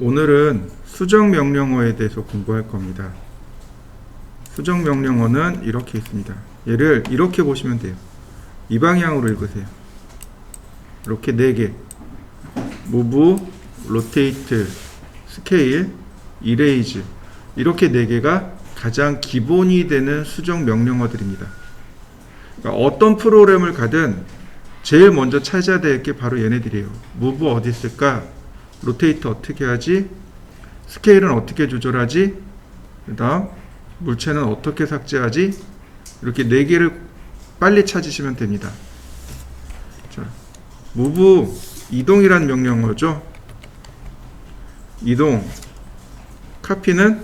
오늘은 수정명령어에 대해서 공부할 겁니다. 수정명령어는 이렇게 있습니다. 얘를 이렇게 보시면 돼요. 이 방향으로 읽으세요. 이렇게 4개. move, rotate, scale, erase. 이렇게 4개가 가장 기본이 되는 수정명령어들입니다. 그러니까 어떤 프로그램을 가든 제일 먼저 찾아야 될 게 바로 얘네들이에요. move 어디 있을까? rotate 어떻게 하지? 스케일은 어떻게 조절하지? 그 다음 물체는 어떻게 삭제하지? 이렇게 4개를 빨리 찾으시면 됩니다. 자, move 이동이란 명령어죠. 이동. copy는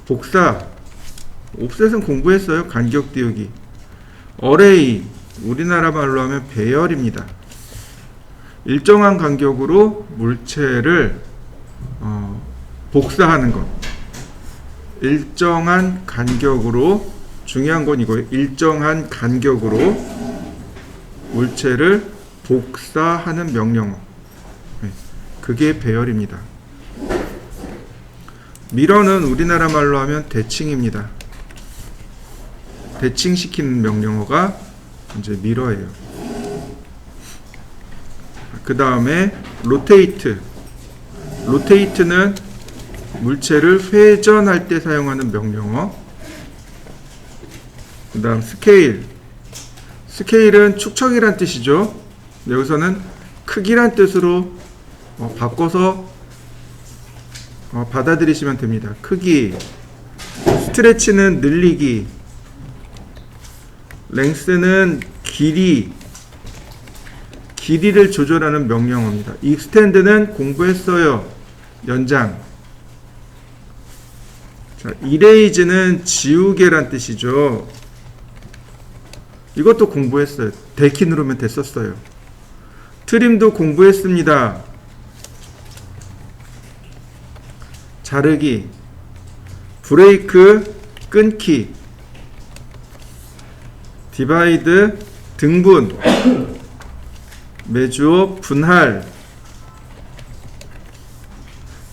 복사. offset은 공부했어요. 간격 띄우기. array 우리나라 말로 하면 배열입니다. 일정한 간격으로 물체를 복사하는 것. 일정한 간격으로, 중요한 건 이거예요. 일정한 간격으로 물체를 복사하는 명령어. 그게 배열입니다. mirror는 우리나라 말로 하면 대칭입니다. 대칭시키는 명령어가 이제 mirror예요. 그 다음에 rotate. rotate는 물체를 회전할 때 사용하는 명령어. 그 다음 scale. scale은 축척이란 뜻이죠. 여기서는 크기란 뜻으로 바꿔서 받아들이시면 됩니다. 크기. stretch는 늘리기. length는 길이. 길이를 조절하는 명령어입니다. extend는 공부했어요. 연장. 자, erase는 지우개란 뜻이죠. 이것도 공부했어요. 델키 누르면 됐었어요. trim도 공부했습니다. 자르기. 브레이크 끊기. 디바이드 등분. 메주어 분할.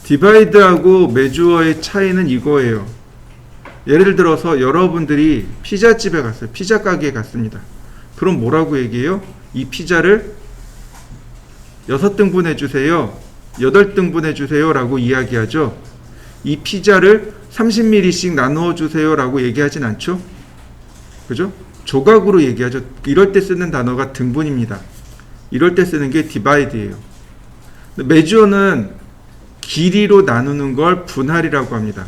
디바이드하고 메주어의 차이는 이거예요. 예를 들어서 여러분들이 피자집에 갔어요. 피자 가게에 갔습니다. 그럼 뭐라고 얘기해요? 이 피자를 6등분 해주세요. 8등분 해주세요. 라고 이야기하죠. 이 피자를 30mm씩 나누어 주세요. 라고 얘기하진 않죠. 그죠? 조각으로 얘기하죠. 이럴 때 쓰는 단어가 등분입니다. 이럴 때 쓰는 게 디바이드예요. 메주어는 길이로 나누는 걸 분할이라고 합니다.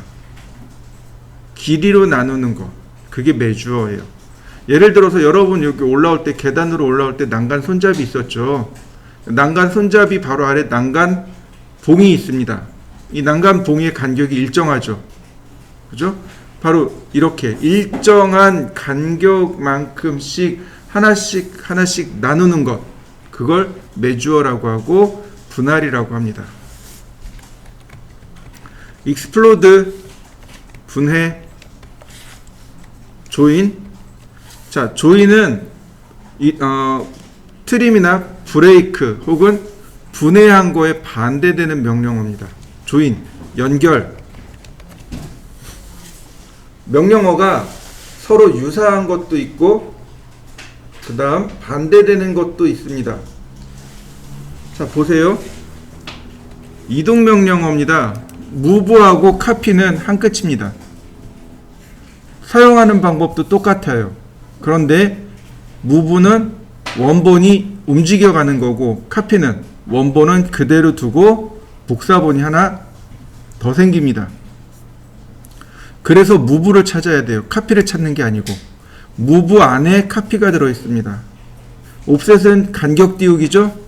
길이로 나누는 거. 그게 메주어예요. 예를 들어서 여러분 여기 올라올 때, 계단으로 올라올 때 난간 손잡이 있었죠. 난간 손잡이 바로 아래 난간 봉이 있습니다. 이 난간 봉의 간격이 일정하죠. 그죠? 바로 이렇게 일정한 간격만큼씩 하나씩 나누는 것. 그걸 메주어라고 하고 분할이라고 합니다. explode 분해. 조인. 자, 조인은 트림이나 브레이크 혹은 분해한 거에 반대되는 명령어입니다. 조인, 연결. 명령어가 서로 유사한 것도 있고 그 다음 반대되는 것도 있습니다. 자, 보세요. 이동명령어입니다. move하고 copy는 한 끝입니다. 사용하는 방법도 똑같아요. 그런데 move는 원본이 움직여가는 거고 copy는 원본은 그대로 두고 복사본이 하나 더 생깁니다. 그래서 move를 찾아야 돼요. copy를 찾는 게 아니고. move 안에 copy가 들어있습니다. offset은 간격 띄우기죠.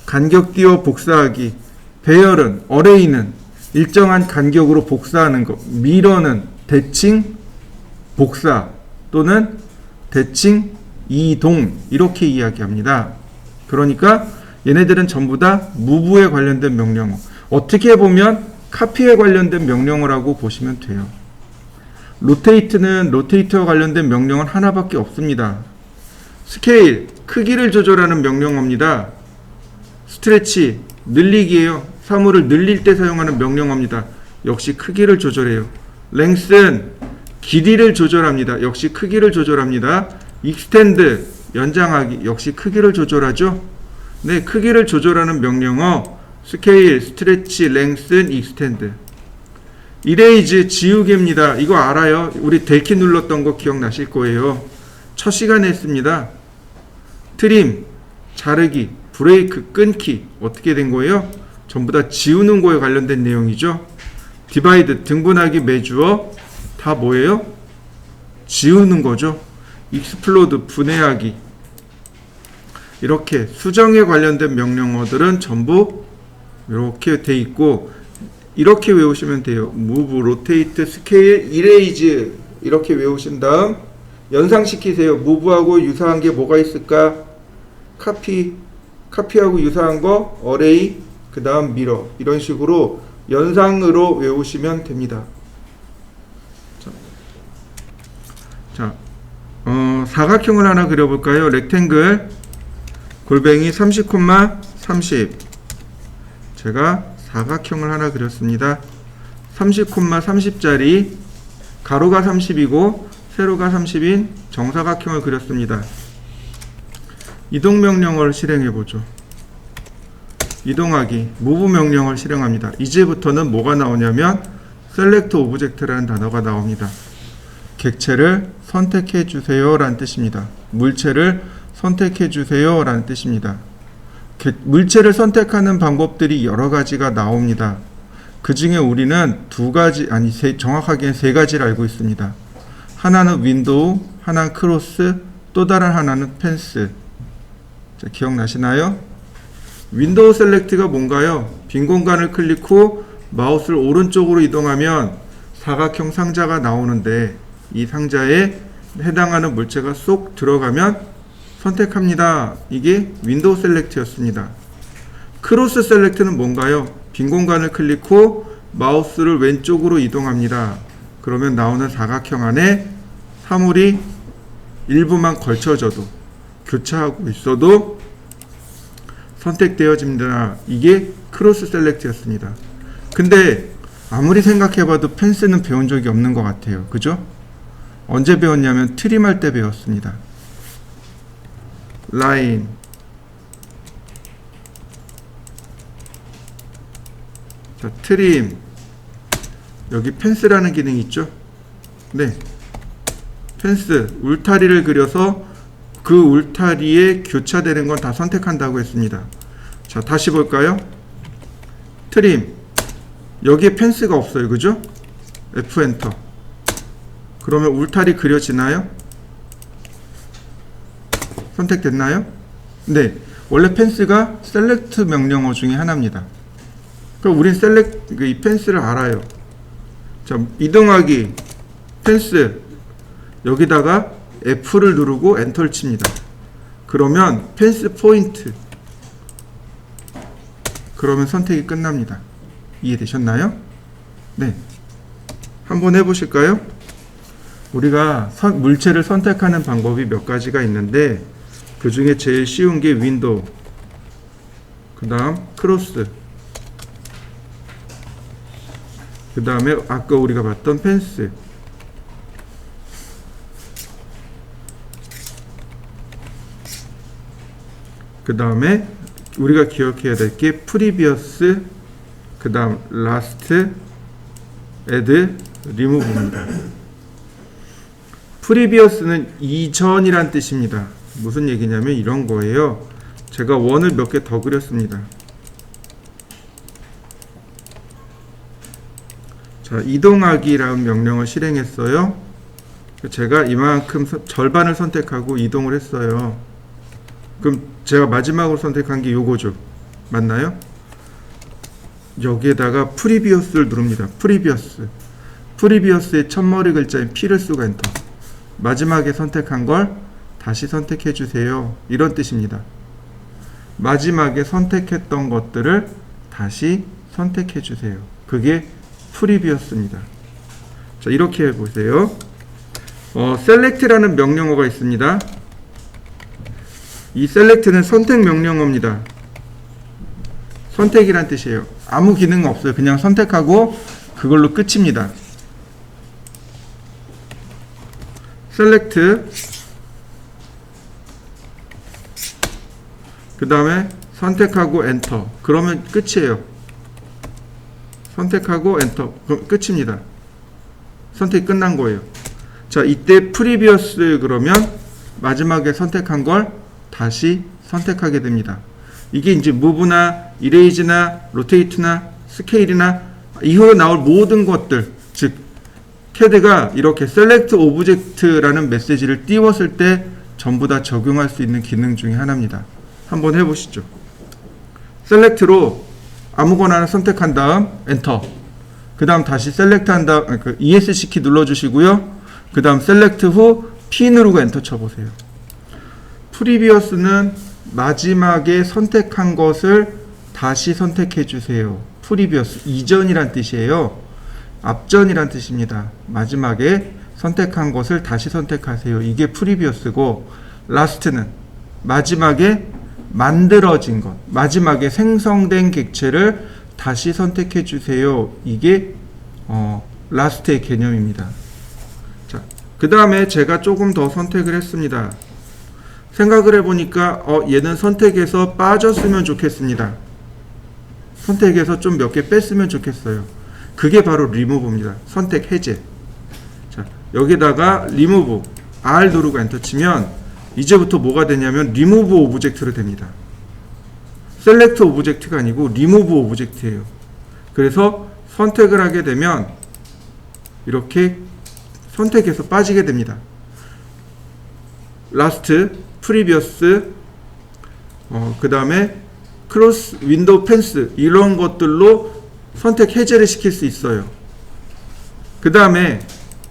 간격 띄워 복사하기. 배열은, array는 일정한 간격으로 복사하는 것. mirror는 대칭, 복사 또는 대칭, 이동 이렇게 이야기합니다. 그러니까 얘네들은 전부 다 move에 관련된 명령어. 어떻게 보면 copy에 관련된 명령어라고 보시면 돼요. rotate는 rotate와 관련된 명령은 하나밖에 없습니다. scale, 크기를 조절하는 명령어입니다. stretch, 늘리기예요. 사물을 늘릴 때 사용하는 명령어입니다. 역시 크기를 조절해요. length는 길이를 조절합니다. 역시 크기를 조절합니다. extend 연장하기 역시 크기를 조절하죠. 네, 크기를 조절하는 명령어 scale, stretch, lengthen, extend. erase 지우개입니다. 이거 알아요? 우리 델키 눌렀던 거 기억나실 거예요. 첫 시간에 했습니다. trim 자르기, 브레이크 끊기 어떻게 된 거예요? 전부 다 지우는 거에 관련된 내용이죠. divide 등분하기, measure 다 뭐예요? 지우는 거죠. explode 분해하기. 이렇게 수정에 관련된 명령어들은 전부 이렇게 돼 있고 이렇게 외우시면 돼요. move, rotate, scale, erase 이렇게 외우신 다음 연상시키세요. move하고 유사한 게 뭐가 있을까? 카피하고 유사한 거 array, 그 다음 mirror 이런 식으로 연상으로 외우시면 됩니다. 자, 사각형을 하나 그려볼까요? 렉탱글 골뱅이 30,30 제가 사각형을 하나 그렸습니다. 30,30짜리 가로가 30이고 세로가 30인 정사각형을 그렸습니다. 이동명령어를 실행해보죠. 이동하기, move 명령을 실행합니다. 이제부터는 뭐가 나오냐면 select object라는 단어가 나옵니다. 객체를 선택해 주세요 라는 뜻입니다. 물체를 선택해 주세요 라는 뜻입니다. 물체를 선택하는 방법들이 여러 가지가 나옵니다. 그 중에 우리는 정확하게는 세 가지를 알고 있습니다. 하나는 윈도우, 하나는 크로스, 또 다른 하나는 펜스. 자, 기억나시나요? 윈도우 셀렉트가 뭔가요? 빈 공간을 클릭 후 마우스를 오른쪽으로 이동하면 사각형 상자가 나오는데 이 상자에 해당하는 물체가 쏙 들어가면 선택합니다. 이게 윈도우 셀렉트였습니다. 크로스 셀렉트는 뭔가요? 빈 공간을 클릭 후 마우스를 왼쪽으로 이동합니다. 그러면 나오는 사각형 안에 사물이 일부만 걸쳐져도 교차하고 있어도 선택되어집니다. 이게 크로스 셀렉트였습니다. 근데 아무리 생각해봐도 펜스는 배운 적이 없는 것 같아요. 그죠? 언제 배웠냐면 트림할 때 배웠습니다. 라인 자, 트림 여기 펜스라는 기능이 있죠. 네, 펜스 울타리를 그려서 그 울타리에 교차되는 건 다 선택한다고 했습니다. 자, 다시 볼까요? 트림 여기에 펜스가 없어요. 그죠? F 엔터. 그러면 울타리 그려지나요? 선택됐나요? 네, 원래 펜스가 셀렉트 명령어 중에 하나입니다. 그럼 우린 이 펜스를 알아요. 자, 이동하기 펜스 여기다가 F를 누르고 엔터를 칩니다. 그러면 펜스 포인트 그러면 선택이 끝납니다. 이해되셨나요? 네, 한번 해보실까요? 우리가 물체를 선택하는 방법이 몇 가지가 있는데 그 중에 제일 쉬운 게 윈도우, 그 다음 크로스, 그 다음에 아까 우리가 봤던 펜스, 그 다음에 우리가 기억해야 될 게 프리비어스, 그 다음 라스트, 애드, 리무브입니다. 프리비어스는 이전이란 뜻입니다. 무슨 얘기냐면 이런 거예요. 제가 원을 몇 개 더 그렸습니다. 자, 이동하기라는 명령을 실행했어요. 제가 이만큼 절반을 선택하고 이동을 했어요. 그럼 제가 마지막으로 선택한 게 요거죠. 맞나요? 여기에다가 프리비어스를 누릅니다. 프리비어스의 첫머리 글자인 P를 쓰고 엔터. 마지막에 선택한 걸 다시 선택해 주세요. 이런 뜻입니다. 마지막에 선택했던 것들을 다시 선택해 주세요. 그게 프리비어스입니다. 자, 이렇게 해보세요. select라는 명령어가 있습니다. 이 select는 선택 명령어입니다. 선택이란 뜻이에요. 아무 기능 없어요. 그냥 선택하고 그걸로 끝입니다. select, 그 다음에 선택하고 엔터. 그러면 끝이에요. 선택하고 엔터. 그럼 끝입니다. 선택이 끝난 거예요. 자, 이때 previous 그러면 마지막에 선택한 걸 다시 선택하게 됩니다. 이게 이제 move나 erase나 rotate나 scale이나 이후에 나올 모든 것들, 즉 CAD가 이렇게 select object라는 메시지를 띄웠을 때 전부 다 적용할 수 있는 기능 중에 하나입니다. 한번 해보시죠. select로 아무거나 하나 선택한 다음 엔터. 그 다음 다시 select 한 다음 ESC 키 눌러주시고요. 그 다음 select 후 P 누르고 엔터 쳐보세요. previous는 마지막에 선택한 것을 다시 선택해 주세요. previous, 이전이란 뜻이에요. 앞전이란 뜻입니다. 마지막에 선택한 것을 다시 선택하세요. 이게 previous고, last는 마지막에 만들어진 것, 마지막에 생성된 객체를 다시 선택해 주세요. 이게 last의 개념입니다. 자, 그 다음에 제가 조금 더 선택을 했습니다. 생각을 해보니까 얘는 선택해서 빠졌으면 좋겠습니다. 선택해서 좀 몇 개 뺐으면 좋겠어요. 그게 바로 remove입니다. 선택 해제. 자, 여기다가 remove R 누르고 엔터 치면 이제부터 뭐가 되냐면 remove object로 됩니다. select object가 아니고 remove object예요. 그래서 선택을 하게 되면 이렇게 선택해서 빠지게 됩니다. last, previous, 그 다음에 cross, window, fence 이런 것들로 선택 해제를 시킬 수 있어요. 그 다음에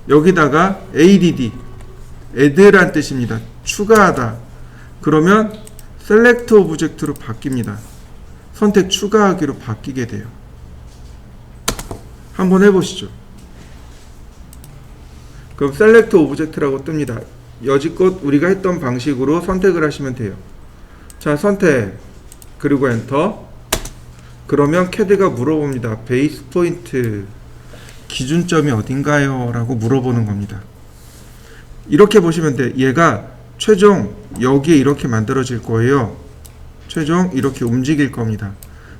여기다가 add, add란 뜻입니다. 추가하다. 그러면 select object로 바뀝니다. 선택 추가하기로 바뀌게 돼요. 한번 해보시죠. 그럼 select object라고 뜹니다. 여지껏 우리가 했던 방식으로 선택을 하시면 돼요. 자, 선택 그리고 엔터. 그러면 CAD가 물어봅니다. 베이스 포인트 기준점이 어딘가요? 라고 물어보는 겁니다. 이렇게 보시면 돼. 얘가 최종 여기에 이렇게 만들어질 거예요. 최종 이렇게 움직일 겁니다.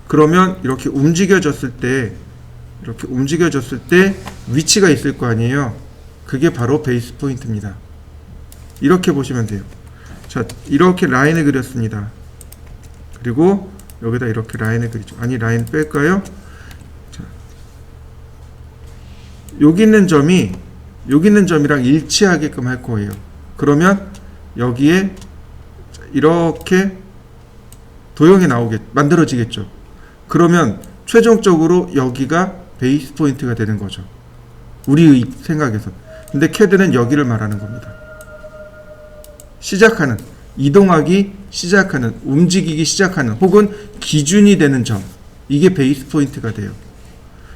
그러면 이렇게 움직여졌을 때 위치가 있을 거 아니에요. 그게 바로 베이스 포인트입니다. 이렇게 보시면 돼요. 자, 이렇게 라인을 그렸습니다. 그리고 여기다 이렇게 라인을 그리죠. 아니, 라인 뺄까요? 자, 여기 있는 점이랑 일치하게끔 할 거예요. 그러면 여기에 이렇게 도형이 만들어지겠죠. 그러면 최종적으로 여기가 베이스 포인트가 되는 거죠. 우리의 생각에서. 근데 CAD는 여기를 말하는 겁니다. 시작하는, 이동하기 시작하는, 움직이기 시작하는, 혹은 기준이 되는 점. 이게 베이스 포인트가 돼요.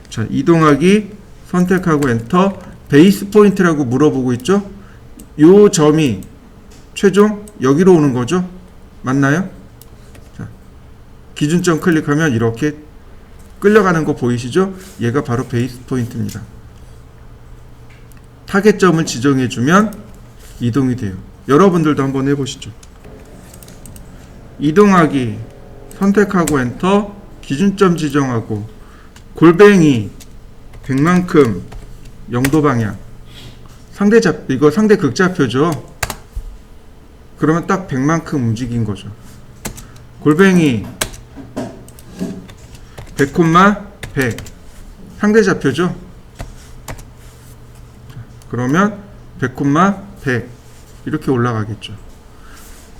자, 이동하기 선택하고 엔터. 베이스 포인트라고 물어보고 있죠. 요 점이 최종 여기로 오는 거죠. 맞나요? 자, 기준점 클릭하면 이렇게 끌려가는 거 보이시죠? 얘가 바로 베이스 포인트입니다. 타겟점을 지정해주면 이동이 돼요. 여러분들도 한번 해보시죠. 이동하기 선택하고 엔터. 기준점 지정하고 골뱅이 100만큼 0도 방향. 이거 상대 극좌표죠. 그러면 딱 100만큼 움직인 거죠. 골뱅이 100, 상대 좌표죠. 그러면 100, 이렇게 올라가겠죠.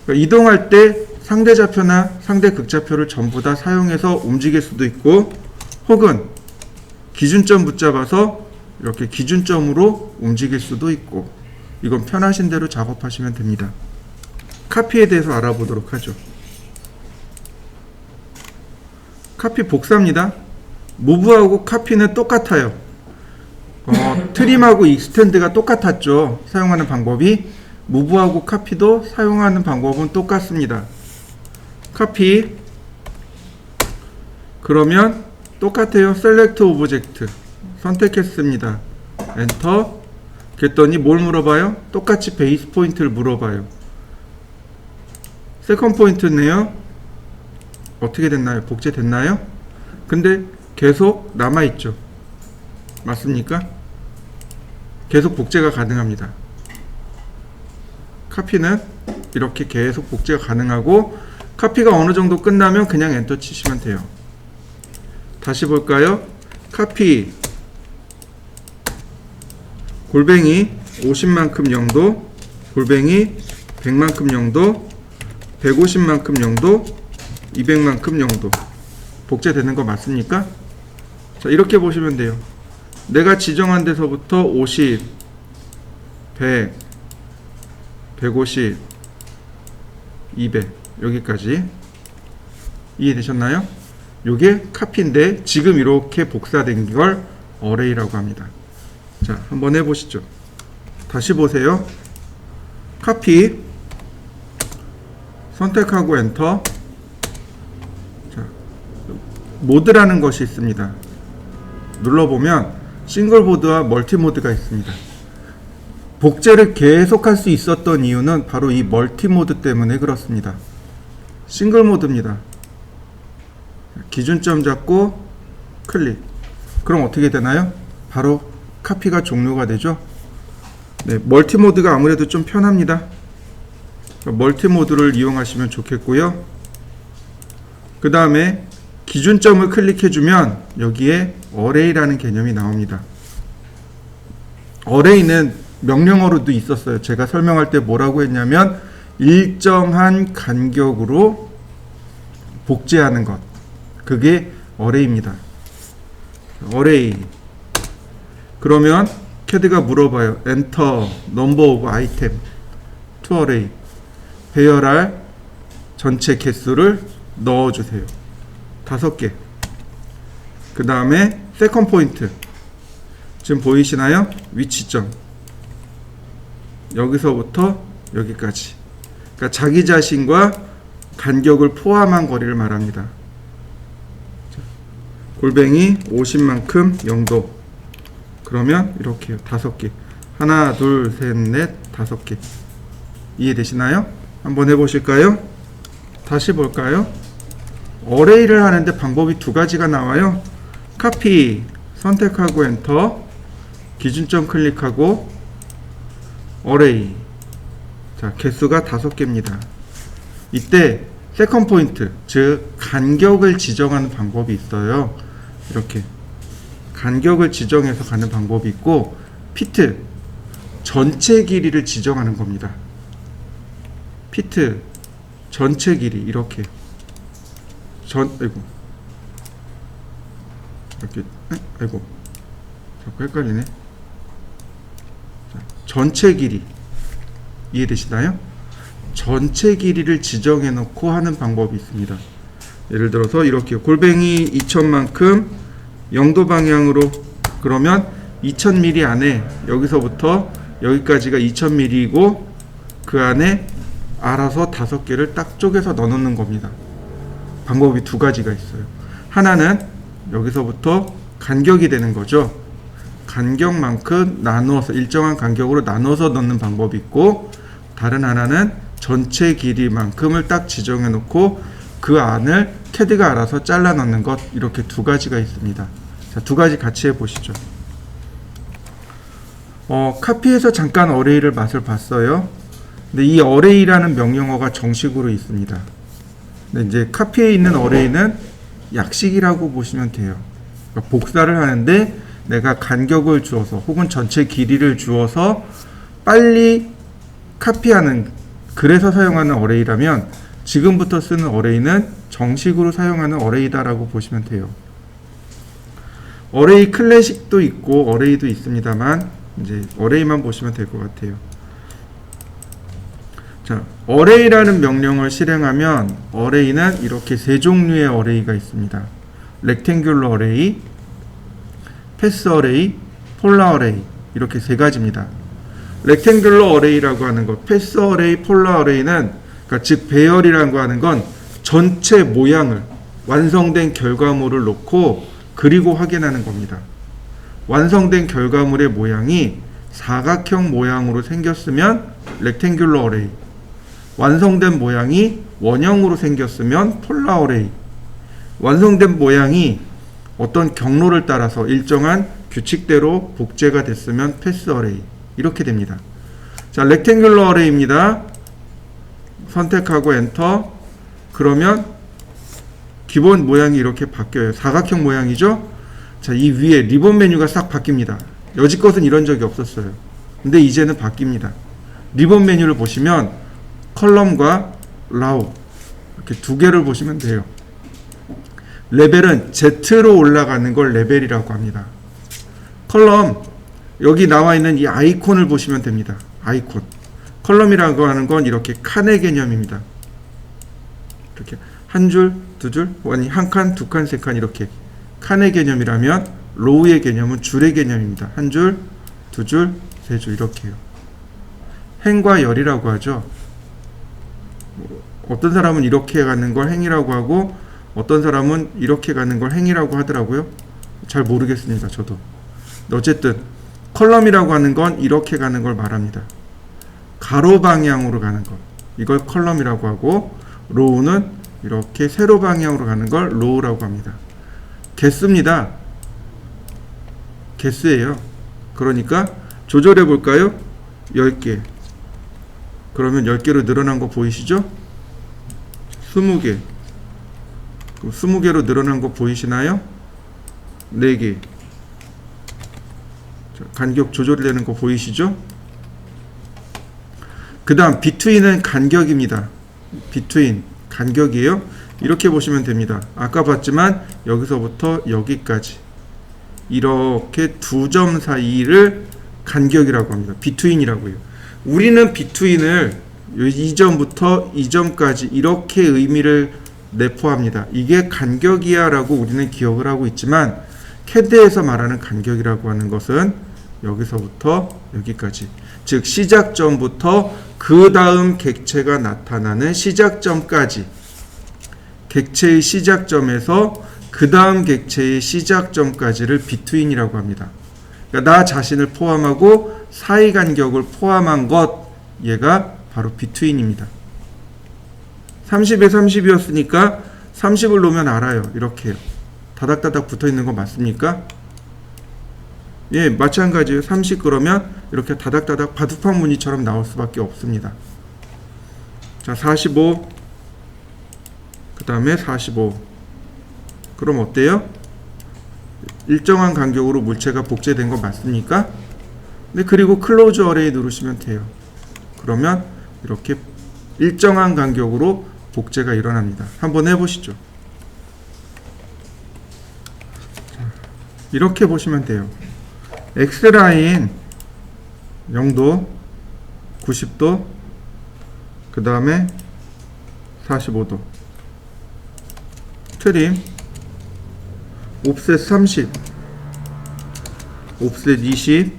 그러니까 이동할 때 상대 좌표나 상대 극좌표를 전부 다 사용해서 움직일 수도 있고, 혹은 기준점 붙잡아서 이렇게 기준점으로 움직일 수도 있고, 이건 편하신 대로 작업하시면 됩니다. 카피에 대해서 알아보도록 하죠. 카피 복사입니다. 무브하고 카피는 똑같아요. 트림하고 익스텐드가 똑같았죠. 사용하는 방법이. 무브하고 카피도 사용하는 방법은 똑같습니다. 카피 그러면 똑같아요. 셀렉트 오브젝트 선택했습니다. 엔터. 그랬더니 뭘 물어봐요? 똑같이 베이스 포인트를 물어봐요. 세컨 포인트네요. 어떻게 됐나요? 복제됐나요? 근데 계속 남아있죠. 맞습니까? 계속 복제가 가능합니다. 카피는 이렇게 계속 복제가 가능하고, 카피가 어느 정도 끝나면 그냥 엔터 치시면 돼요. 다시 볼까요? 카피 골뱅이 50만큼 0도, 골뱅이 100만큼 0도, 150만큼 0도, 200만큼 0도. 복제되는 거 맞습니까? 자, 이렇게 보시면 돼요. 내가 지정한 데서부터 50, 100, 150, 200 여기까지 이해되셨나요? 요게 카피인데 지금 이렇게 복사된 걸 어레이라고 합니다. 자, 한번 해보시죠. 다시 보세요. 카피 선택하고 엔터. 자, 모드라는 것이 있습니다. 눌러보면 싱글 보드와 멀티 모드가 있습니다. 복제를 계속할 수 있었던 이유는 바로 이 멀티 모드 때문에 그렇습니다. 싱글 모드입니다. 기준점 잡고 클릭. 그럼 어떻게 되나요? 바로 카피가 종료가 되죠. 네, 멀티 모드가 아무래도 좀 편합니다. 멀티 모드를 이용하시면 좋겠고요. 그 다음에 기준점을 클릭해주면 여기에 어레이라는 개념이 나옵니다. 어레이는 명령어로도 있었어요. 제가 설명할 때 뭐라고 했냐면 일정한 간격으로 복제하는 것, 그게 어레이입니다. 어레이. 그러면 캐드가 물어봐요. 엔터 넘버 오브 아이템 투 어레이. 배열할 전체 개수를 넣어주세요. 5개. 그 다음에 세컨 포인트. 지금 보이시나요? 위치점. 여기서부터 여기까지. 그러니까 자기 자신과 간격을 포함한 거리를 말합니다. 골뱅이 50만큼 0도. 그러면 이렇게요. 5개. 하나, 둘, 셋, 넷, 5개. 이해되시나요? 한번 해보실까요? 다시 볼까요? 어레이를 하는데 방법이 2가지가 나와요. 카피 선택하고 엔터. 기준점 클릭하고 어레이. 자, 개수가 5개입니다. 이때 세컨 포인트, 즉 간격을 지정하는 방법이 있어요. 이렇게 간격을 지정해서 가는 방법이 있고, 피트 전체 길이를 지정하는 겁니다. 피트 전체 길이 이렇게 이렇게 아이고 자꾸 헷갈리네. 자, 전체 길이 이해되시나요? 전체 길이를 지정해 놓고 하는 방법이 있습니다. 예를 들어서 이렇게 골뱅이 2000만큼 0도 방향으로, 그러면 2000mm 안에 여기서부터 여기까지가 2000mm이고 그 안에 알아서 5개를 딱 쪼개서 넣어놓는 겁니다. 방법이 2가지가 있어요. 하나는 여기서부터 간격이 되는 거죠. 간격만큼 나누어서 일정한 간격으로 나눠서 넣는 방법이 있고, 다른 하나는 전체 길이만큼을 딱 지정해 놓고 그 안을 캐드가 알아서 잘라 넣는 것. 이렇게 2가지가 있습니다. 자, 2가지 같이 해보시죠. 카피에서 잠깐 어레이를 맛을 봤어요. 근데 이 어레이라는 명령어가 정식으로 있습니다. 근데 이제 카피에 있는 어레이는 약식이라고 보시면 돼요. 그러니까 복사를 하는데 내가 간격을 주어서 혹은 전체 길이를 주어서 빨리 카피하는, 그래서 사용하는 어레이라면 지금부터 쓰는 어레이는 정식으로 사용하는 어레이다라고 보시면 돼요. 어레이 클래식도 있고 어레이도 있습니다만 이제 어레이만 보시면 될 것 같아요. 자, 어레이라는 명령을 실행하면 어레이는 이렇게 3종류의 어레이가 있습니다. 렉탱귤러 어레이, 패스 어레이, 폴라 어레이, 이렇게 3가지입니다. 렉탱귤러 어레이라고 하는 것, 패스 어레이, 폴라 어레이는, 그러니까 즉 배열이라고 하는 건 전체 모양을 완성된 결과물을 놓고 그리고 확인하는 겁니다. 완성된 결과물의 모양이 사각형 모양으로 생겼으면 렉탱귤러 어레이, 완성된 모양이 원형으로 생겼으면 폴라 어레이, 완성된 모양이 어떤 경로를 따라서 일정한 규칙대로 복제가 됐으면 패스 어레이, 이렇게 됩니다. 자, 렉탱귤러 어레이입니다. 선택하고 엔터. 그러면 기본 모양이 이렇게 바뀌어요. 사각형 모양이죠. 자, 이 위에 리본 메뉴가 싹 바뀝니다. 여지껏은 이런 적이 없었어요. 근데 이제는 바뀝니다. 리본 메뉴를 보시면 컬럼과 라우 이렇게 두 개를 보시면 돼요. 레벨은 Z로 올라가는 걸 레벨이라고 합니다. 컬럼, 여기 나와 있는 이 아이콘을 보시면 됩니다. 아이콘. 컬럼이라고 하는 건 이렇게 칸의 개념입니다. 이렇게 한 줄, 두 줄, 아니 한 칸, 두 칸, 세 칸 이렇게 칸의 개념이라면 로우의 개념은 줄의 개념입니다. 한 줄, 두 줄, 세 줄 이렇게요. 행과 열이라고 하죠. 어떤 사람은 이렇게 가는 걸 행이라고 하고 어떤 사람은 이렇게 가는 걸 행이라고 하더라고요. 잘 모르겠습니다. 저도. 어쨌든 컬럼이라고 하는 건 이렇게 가는 걸 말합니다. 가로 방향으로 가는 것, 이걸 컬럼이라고 하고, 로우는 이렇게 세로 방향으로 가는 걸 로우라고 합니다. 개수입니다. 개수예요. 그러니까 조절해 볼까요? 10개. 그러면 10개로 늘어난 거 보이시죠? 20개. 20개로 늘어난 거 보이시나요? 4개. 간격 조절되는 거 보이시죠? 그 다음 비트윈은 간격입니다. 비트윈 간격이에요. 이렇게 보시면 됩니다. 아까 봤지만 여기서부터 여기까지 이렇게 두 점 사이를 간격이라고 합니다. 비트윈이라고 해요. 우리는 비트윈을 이 점부터 이 점까지 이렇게 의미를 내포합니다. 이게 간격이야 라고 우리는 기억을 하고 있지만 CAD에서 말하는 간격이라고 하는 것은 여기서부터 여기까지, 즉 시작점부터 그 다음 객체가 나타나는 시작점까지, 객체의 시작점에서 그 다음 객체의 시작점까지를 비트윈이라고 합니다. 그러니까 나 자신을 포함하고 사이 간격을 포함한 것, 얘가 바로 비트윈입니다. 30에 30이었으니까 30을 놓으면 알아요. 이렇게요. 다닥다닥 붙어있는 거 맞습니까? 예, 마찬가지예요. 30 그러면 이렇게 다닥다닥 바둑판 무늬처럼 나올 수밖에 없습니다. 자, 45. 그 다음에 45. 그럼 어때요? 일정한 간격으로 물체가 복제된 거 맞습니까? 네, 그리고 클로즈 어레이 누르시면 돼요. 그러면 이렇게 일정한 간격으로 복제가 일어납니다. 한번 해보시죠. 자, 이렇게 보시면 돼요. X라인 0도, 90도, 그 다음에 45도, 트림, 옵셋 30, 옵셋 20,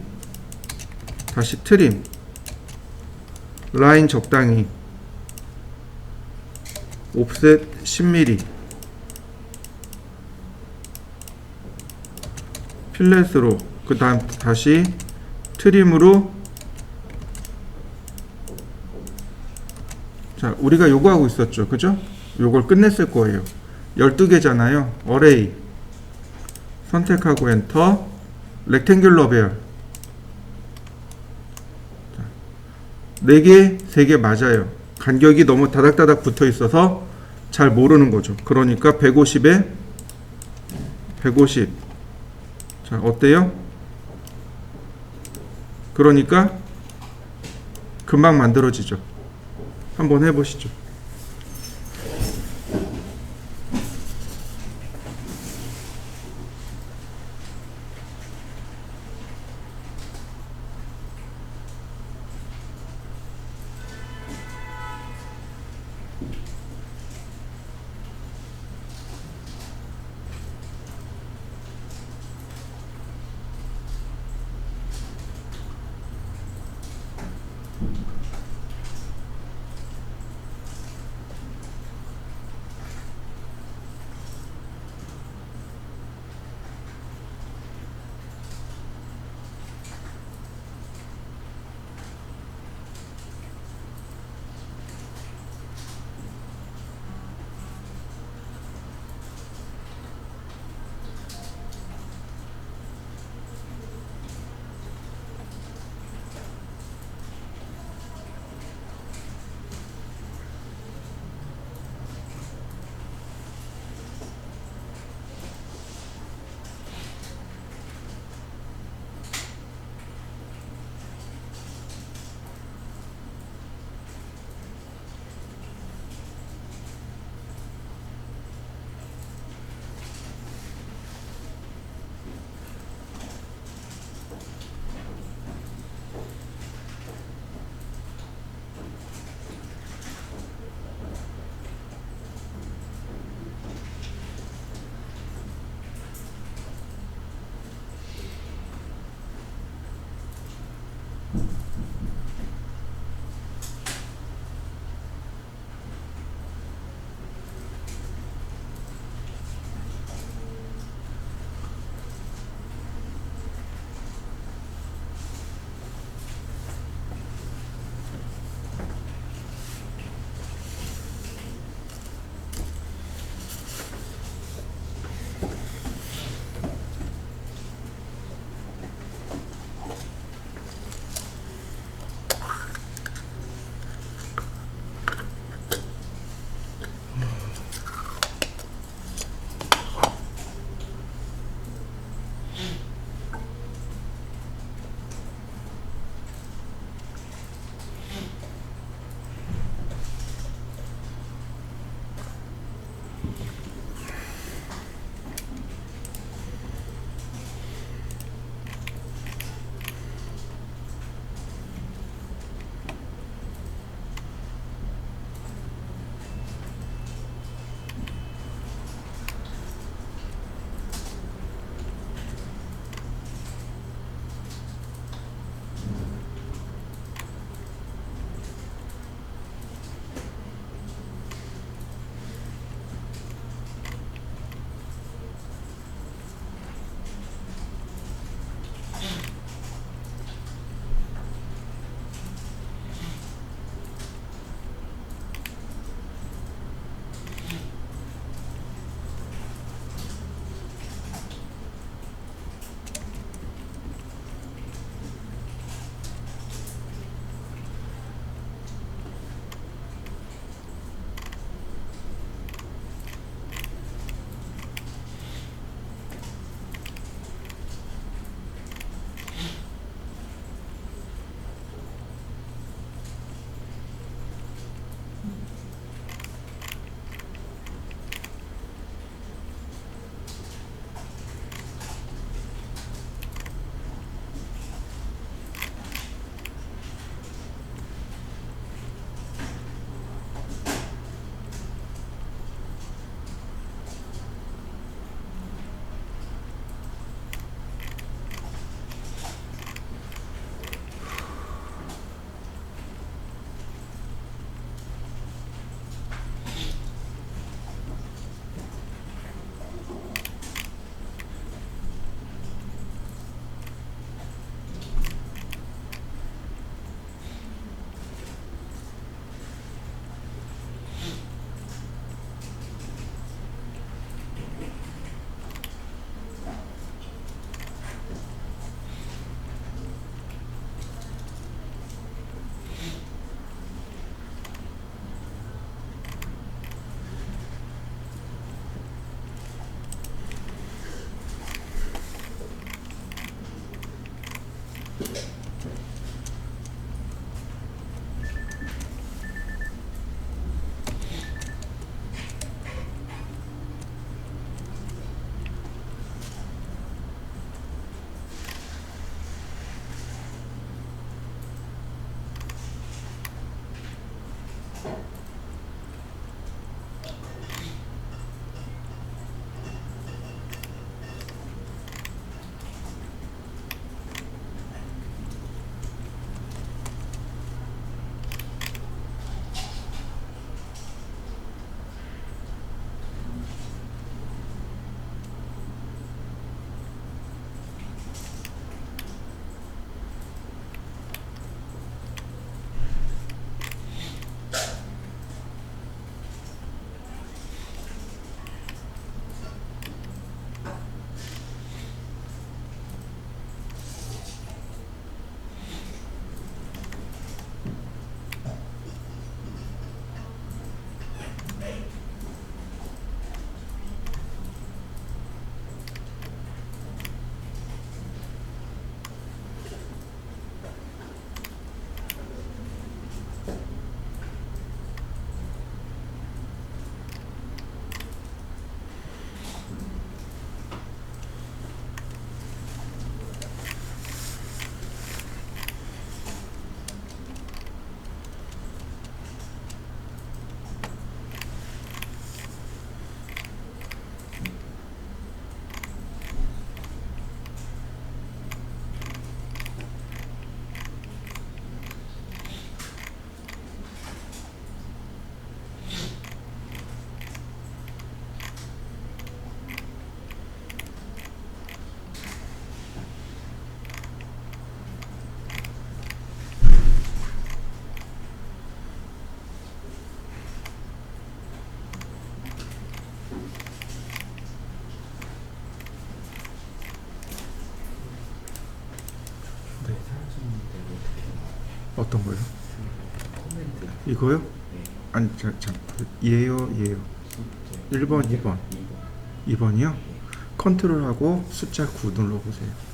다시 트림, 라인 적당히, 옵셋 10mm, 필렛으로, 그 다음 다시 트림으로. 자, 우리가 요거 하고 있었죠. 그죠? 요걸 끝냈을 거예요. 12개잖아요. 어레이 선택하고 엔터. 렉탱귤러 배열 4개, 3개 맞아요. 간격이 너무 다닥다닥 붙어 있어서 잘 모르는 거죠. 그러니까 150에 150. 자, 어때요? 그러니까 금방 만들어지죠. 한번 해보시죠. 어떤 거요? 이거요? 아니, 얘요. 1번, 2번. 2번이요? 컨트롤하고 숫자 9 눌러보세요.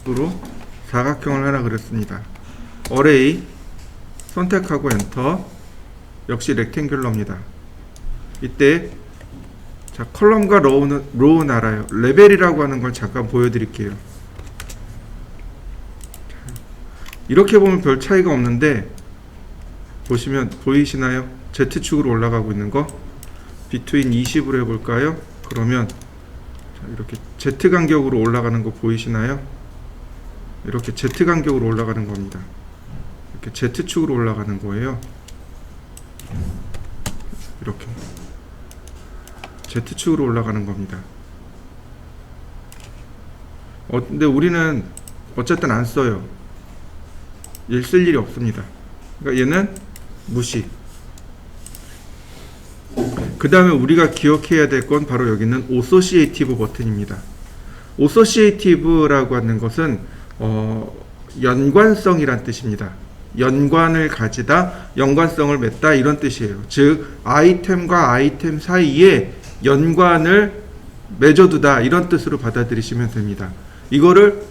으로 사각형을 하나 그렸습니다. 어레이 선택하고 엔터. 역시 렉탱귤러입니다. 이때 자, 컬럼과 로우는 알아요. 레벨이라고 하는 걸 잠깐 보여드릴게요. 이렇게 보면 별 차이가 없는데 보시면 보이시나요? Z축으로 올라가고 있는 거. 비트윈 20으로 해볼까요? 그러면 자, 이렇게 Z 간격으로 올라가는 거 보이시나요? 이렇게 Z 간격으로 올라가는 겁니다. 이렇게 Z축으로 올라가는 거예요. 이렇게 Z축으로 올라가는 겁니다. 근데 우리는 어쨌든 안 써요. 쓸 일이 없습니다. 그러니까 얘는 무시. 그 다음에 우리가 기억해야 될 건 바로 여기 있는 오소시에이티브 버튼입니다. 오소시에이티브라고 하는 것은 연관성이란 뜻입니다. 연관을 가지다, 연관성을 맺다 이런 뜻이에요. 즉 아이템과 아이템 사이에 연관을 맺어두다 이런 뜻으로 받아들이시면 됩니다. 이거를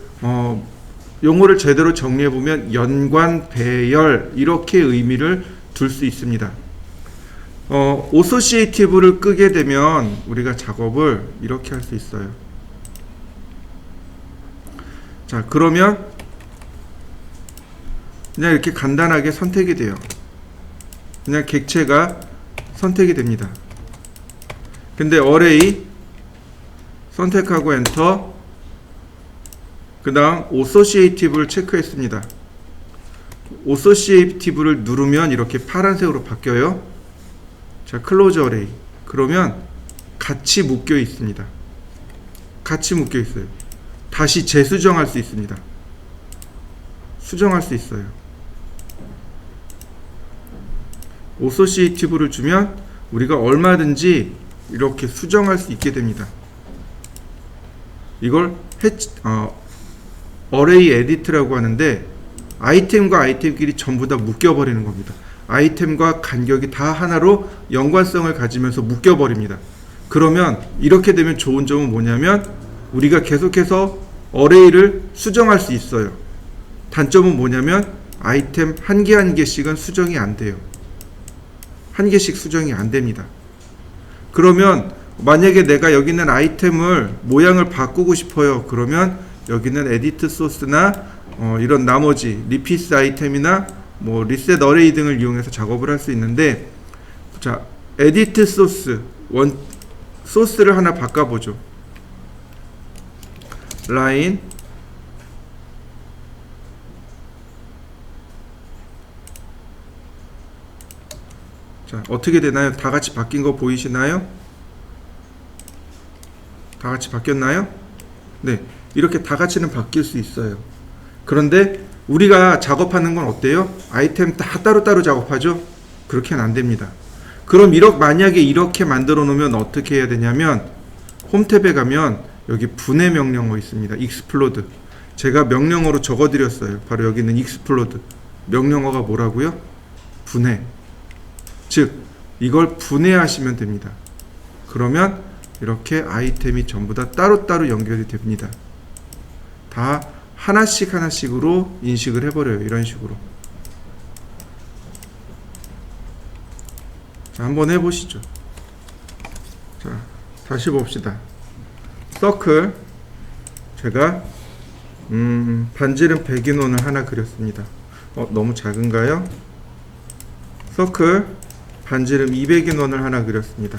용어를 제대로 정리해 보면 연관, 배열 이렇게 의미를 둘 수 있습니다. 오소시에이티브를 끄게 되면 우리가 작업을 이렇게 할 수 있어요. 자, 그러면 그냥 이렇게 간단하게 선택이 돼요. 그냥 객체가 선택이 됩니다. 근데 어레이 선택하고 엔터. 그 다음 오소시에이티브를 체크했습니다. 오소시에이티브를 누르면 이렇게 파란색으로 바뀌어요. 자, 클로즈 어레이. 그러면 같이 묶여 있습니다. 같이 묶여 있어요. 다시 재수정할 수 있습니다. 수정할 수 있어요. 오소시에이티브를 주면 우리가 얼마든지 이렇게 수정할 수 있게 됩니다. 이걸 어레이 에디트라고 하는데 아이템과 아이템끼리 전부 다 묶여버리는 겁니다. 아이템과 간격이 다 하나로 연관성을 가지면서 묶여버립니다. 그러면 이렇게 되면 좋은 점은 뭐냐면 우리가 계속해서 어레이를 수정할 수 있어요. 단점은 뭐냐면 아이템 한 개 한 개씩은 수정이 안 돼요. 한 개씩 수정이 안 됩니다. 그러면 만약에 내가 여기 있는 아이템을 모양을 바꾸고 싶어요. 그러면 여기는 에디트 소스나 이런 나머지 리피스 아이템이나 뭐 리셋 어레이 등을 이용해서 작업을 할 수 있는데, 자, 에디트 소스 소스를 하나 바꿔보죠. 라인 자, 어떻게 되나요? 다 같이 바뀐 거 보이시나요? 다 같이 바뀌었나요? 네, 이렇게 다 같이는 바뀔 수 있어요. 그런데 우리가 작업하는 건 어때요? 아이템 다 따로따로 작업하죠? 그렇게는 안 됩니다. 그럼 만약에 이렇게 만들어 놓으면 어떻게 해야 되냐면 홈탭에 가면 여기 분해 명령어 있습니다. 익스플로드. 제가 명령어로 적어 드렸어요. 바로 여기 있는 익스플로드. 명령어가 뭐라고요? 분해. 즉 이걸 분해하시면 됩니다. 그러면 이렇게 아이템이 전부 다 따로따로 연결이 됩니다. 다 하나씩으로 인식을 해버려요. 이런 식으로. 자, 한번 해보시죠. 자, 다시 봅시다. 서클. 제가 반지름 배기논을 하나 그렸습니다. 너무 작은가요? 서클 반지름 200인원을 하나 그렸습니다.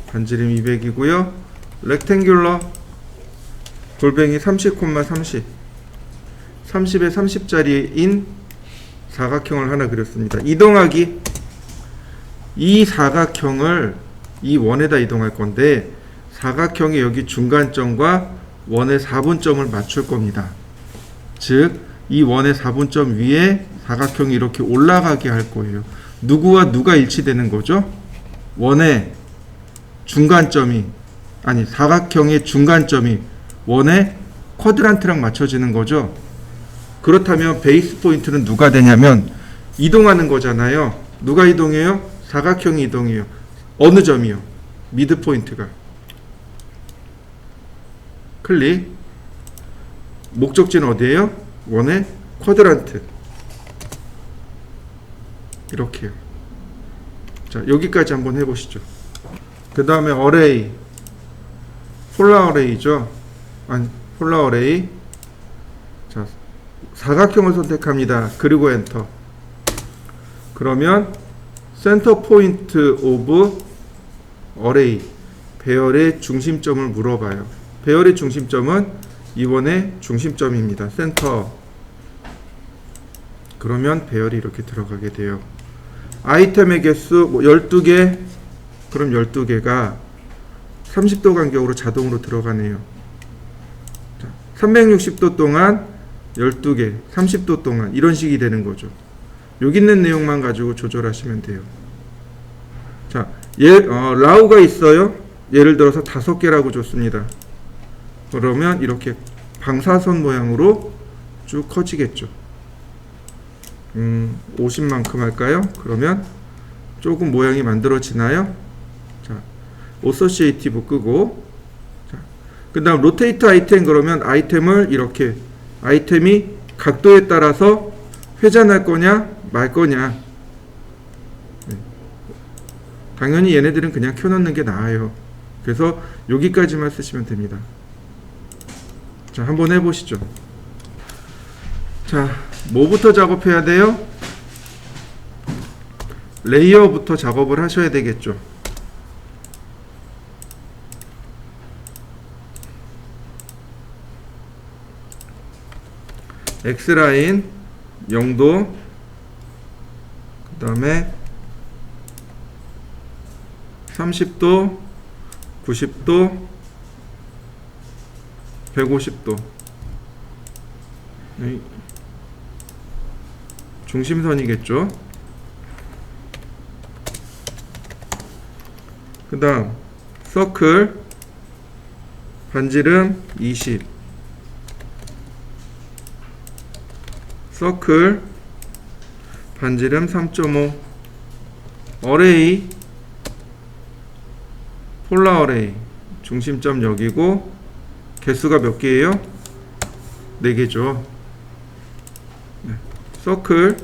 반지름 200이고요. 렉탱귤러 골뱅이 30,30 30에 30짜리인 사각형을 하나 그렸습니다. 이동하기. 이 사각형을 이 원에다 이동할 건데 사각형의 여기 중간점과 원의 4분점을 맞출 겁니다. 즉 이 원의 4분점 위에 사각형이 이렇게 올라가게 할 거예요. 누구와 누가 일치되는 거죠? 원의 중간점이 사각형의 중간점이 원의 쿼드란트랑 맞춰지는 거죠. 그렇다면 베이스 포인트는 누가 되냐면 이동하는 거잖아요. 누가 이동해요? 사각형이 이동해요. 어느 점이요? 미드 포인트가. 클릭. 목적지는 어디예요? 원의 쿼드란트. 이렇게요. 자, 여기까지 한번 해보시죠. 그 다음에 어레이. 폴라 어레이죠. 폴라 어레이. 자, 사각형을 선택합니다. 그리고 엔터. 그러면 센터 포인트 오브 어레이. 배열의 중심점을 물어봐요. 배열의 중심점은 이원의 중심점입니다. 센터. 그러면 배열이 이렇게 들어가게 돼요. 아이템의 개수 12개. 그럼 12개가 30도 간격으로 자동으로 들어가네요. 360도 동안 12개, 30도 동안 이런 식이 되는 거죠. 여기 있는 내용만 가지고 조절하시면 돼요. 자, 라우가 있어요. 예를 들어서 5개라고 줬습니다. 그러면 이렇게 방사선 모양으로 쭉 커지겠죠. 50만큼 할까요? 그러면 조금 모양이 만들어지나요? 자, 오서시에이티브 끄고, 자, 그 다음 로테이트 아이템. 그러면 아이템을 이렇게 아이템이 각도에 따라서 회전할 거냐 말 거냐. 네. 당연히 얘네들은 그냥 켜놓는 게 나아요. 그래서 여기까지만 쓰시면 됩니다. 자, 한번 해보시죠. 자, 뭐부터 작업해야 돼요? 레이어부터 작업을 하셔야 되겠죠. X라인 0도, 그 다음에 30도, 90도, 150도. 중심선이겠죠. 그 다음 서클 반지름 20, 서클 반지름 3.5, 어레이 폴라 어레이 중심점 여기고 개수가 몇 개예요? 4개죠. 네. 서클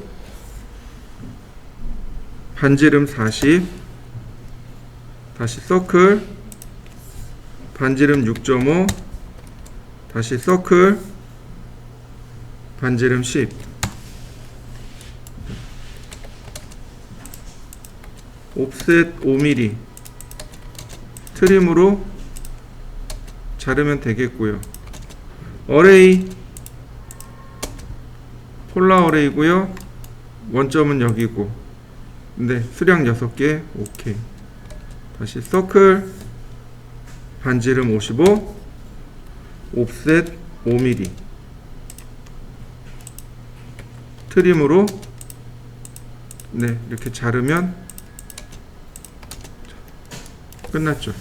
반지름 40, 다시 서클 반지름 6.5, 다시 서클 반지름 10. 옵셋 5mm 트림으로 자르면 되겠고요. 어레이 폴라 어레이고요. 원점은 여기고 네, 수량 6개. 오케이. 다시 서클 반지름 55, 옵셋 5mm. 트림으로 네, 이렇게 자르면 끝났죠.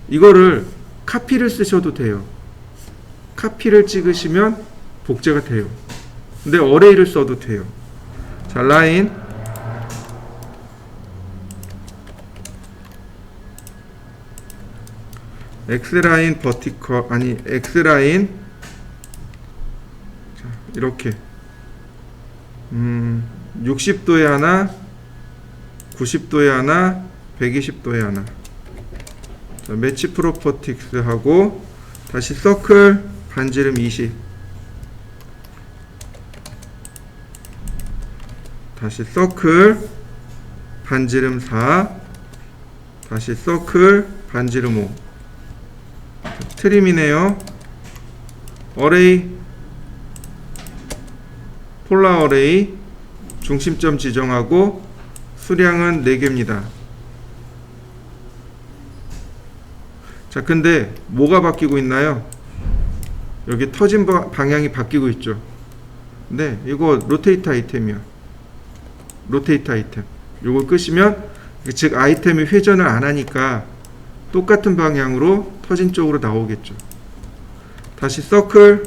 이거를 카피를 쓰셔도 돼요. 카피를 찍으시면 복제가 돼요. 근데 어레이를 써도 돼요. 자, 라인 X라인 버티컬, 아니 X라인, 자, 이렇게 60도에 하나, 90도에 하나, 120도에 하나. 자, 매치 프로퍼틱스 하고 다시 서클 반지름 20, 다시 서클 반지름 4, 다시 서클 반지름 5. 트림이네요. 어레이, 폴라 어레이, 중심점 지정하고 수량은 4개입니다. 자, 근데 뭐가 바뀌고 있나요? 여기 터진 방향이 바뀌고 있죠. 네, 이거 로테이트 아이템이요. 로테이트 아이템. 요걸 끄시면, 즉 아이템이 회전을 안 하니까 똑같은 방향으로 터진 쪽으로 나오겠죠. 다시 서클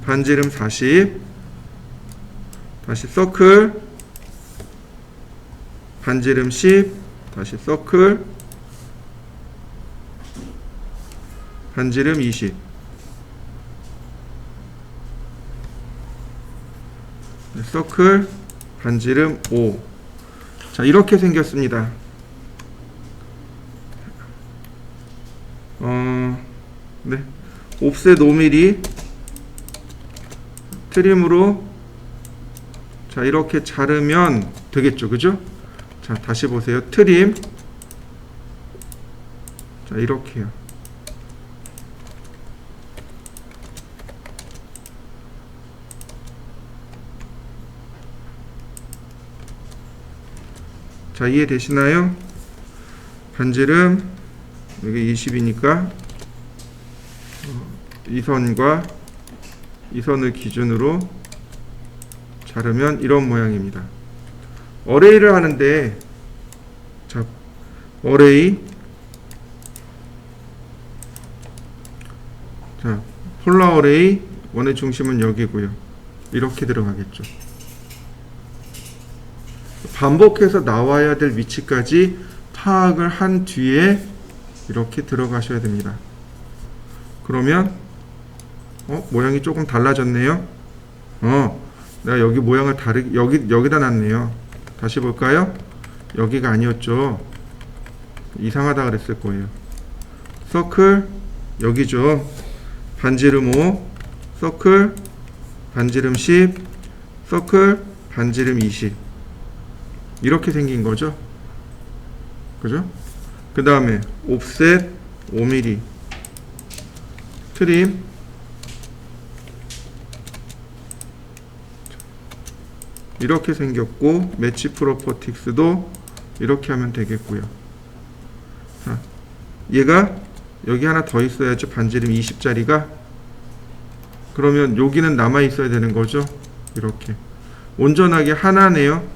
반지름 40, 다시 서클 반지름 10, 다시 서클 반지름 20. 서클 반지름 5. 자, 이렇게 생겼습니다. 네, 옵셋 5mm 트림으로 자, 이렇게 자르면 되겠죠, 그죠? 자, 다시 보세요. 트림, 자, 이렇게요. 자, 이해되시나요? 반지름 여기 20이니까 이 선과 이 선을 기준으로 자르면 이런 모양입니다. 어레이를 하는데, 자, 어레이, 자, 폴라 어레이, 원의 중심은 여기고요. 이렇게 들어가겠죠. 반복해서 나와야 될 위치까지 파악을 한 뒤에 이렇게 들어가셔야 됩니다. 그러면 모양이 조금 달라졌네요. 내가 여기 모양을 다르게 여기다 놨네요. 다시 볼까요? 여기가 아니었죠. 이상하다 그랬을 거예요. 서클 여기죠. 반지름 5, 서클 반지름 10, 서클 반지름 20. 이렇게 생긴 거죠. 그죠? 그 다음에 옵셋 5mm 트림, 이렇게 생겼고, 매치 프로퍼틱스도 이렇게 하면 되겠고요. 자, 얘가 여기 하나 더 있어야죠. 반지름 20짜리가. 그러면 여기는 남아 있어야 되는 거죠. 이렇게 온전하게 하나네요.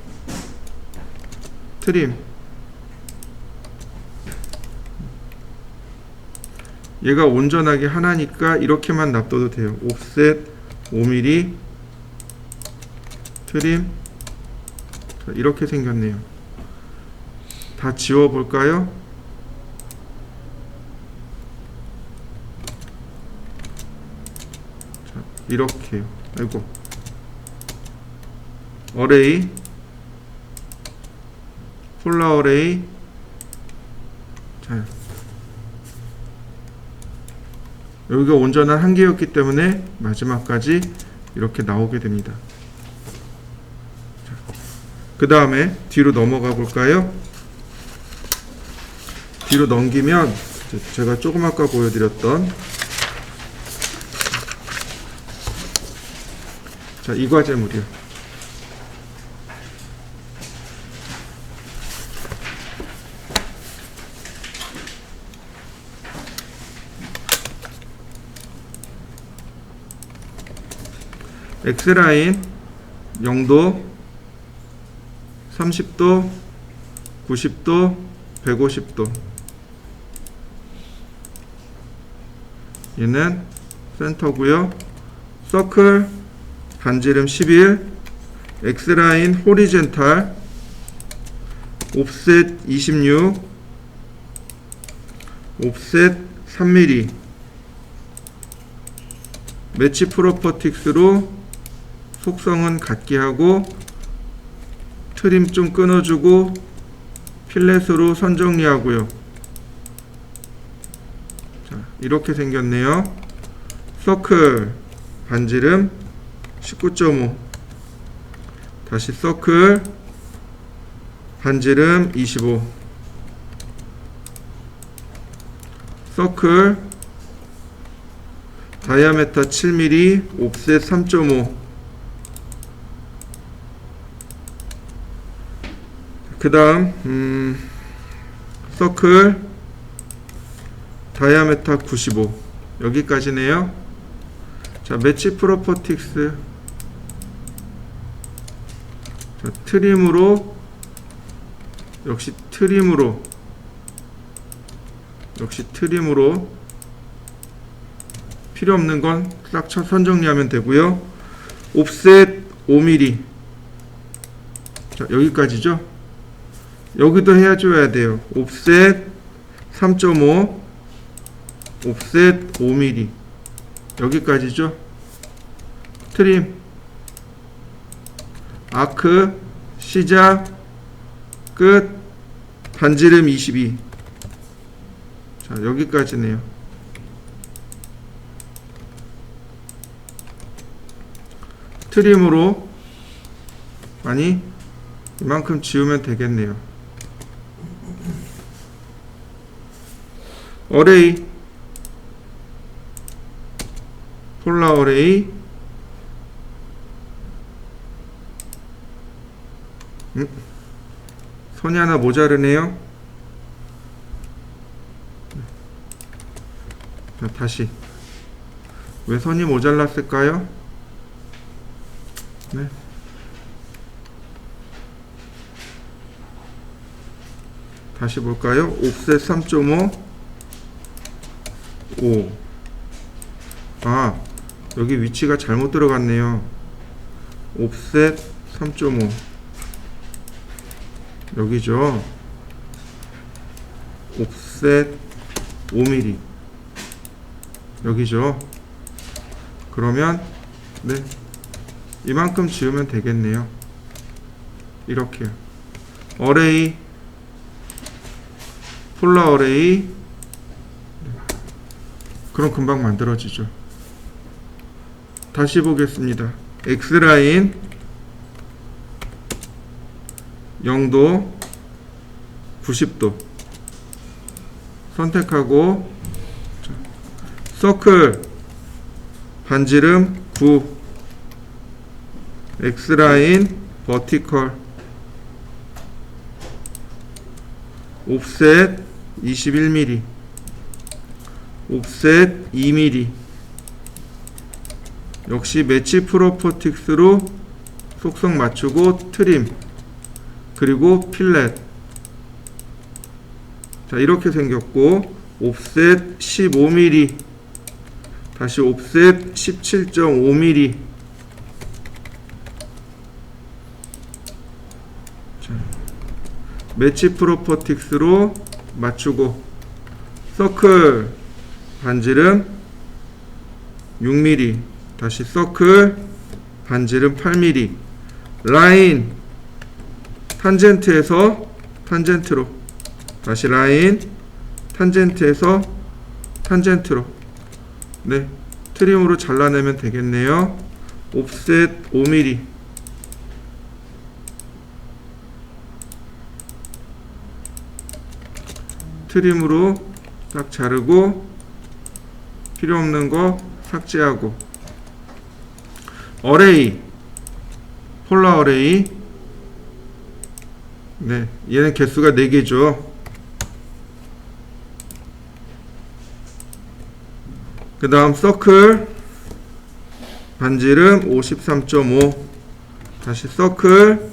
트림, 얘가 온전하게 하나니까 이렇게만 놔둬도 돼요. 옵셋 5mm 트림. 자, 이렇게 생겼네요. 다 지워볼까요? 자, 이렇게요. 아이고. 어레이, 폴라 어레이. 자, 여기가 온전한 한 개였기 때문에 마지막까지 이렇게 나오게 됩니다. 그 다음에 뒤로 넘어가 볼까요? 뒤로 넘기면 제가 조금 아까 보여드렸던, 자, 이 과제물이요. X라인 0도, 30도, 90도, 150도. 얘는 센터고요. 서클 반지름 11, X라인 호리젠탈, 옵셋 26, 옵셋 3mm. 매치 프로퍼틱스로 속성은 같게 하고 트림 좀 끊어주고 필렛으로 선 정리하고요. 자, 이렇게 생겼네요. 서클 반지름 19.5, 다시 서클 반지름 25, 서클 다이아메터 7mm, 옵셋 3.5. 그 다음 서클 다이아메터 95. 여기까지네요. 자, 매치 프로퍼틱스. 자, 트림으로, 역시 트림으로 필요 없는 건 싹 선 정리하면 되고요. 옵셋 5mm. 자, 여기까지죠. 여기도 해줘야 돼요. 옵셋 3.5, 옵셋 5mm. 여기까지죠. 트림, 아크, 시작, 끝, 반지름 22. 자, 여기까지네요. 트림으로 아니 이만큼 지우면 되겠네요. 어레이, 폴라 어레이, 선이 하나 모자르네요. 자, 다시. 왜 선이 모자랐을까요? 네. 다시 볼까요? 옵셋 3.5, 5. 아, 여기 위치가 잘못 들어갔네요. 옵셋 3.5. 여기죠. 옵셋 5mm. 여기죠. 그러면 네, 이만큼 지우면 되겠네요. 이렇게요. 어레이, 폴라 어레이. 그럼 금방 만들어지죠. 다시 보겠습니다. X라인 0도, 90도 선택하고, 자, 서클 반지름 9, X라인 버티컬, 옵셋 21mm, 옵셋 2mm. 역시 매치 프로퍼틱스로 속성 맞추고 트림, 그리고 필렛. 자, 이렇게 생겼고, 옵셋 15mm, 다시 옵셋 17.5mm. 자, 매치 프로퍼틱스로 맞추고, 서클 반지름 6mm, 다시 서클 반지름 8mm. 라인 탄젠트에서 탄젠트로, 다시 라인 탄젠트에서 탄젠트로. 네, 트림으로 잘라내면 되겠네요. 옵셋 5mm, 트림으로 딱 자르고 필요 없는 거 삭제하고. 어레이, 폴라 어레이. 네, 얘는 개수가 4개죠. 그 다음 서클 반지름 53.5. 다시 서클.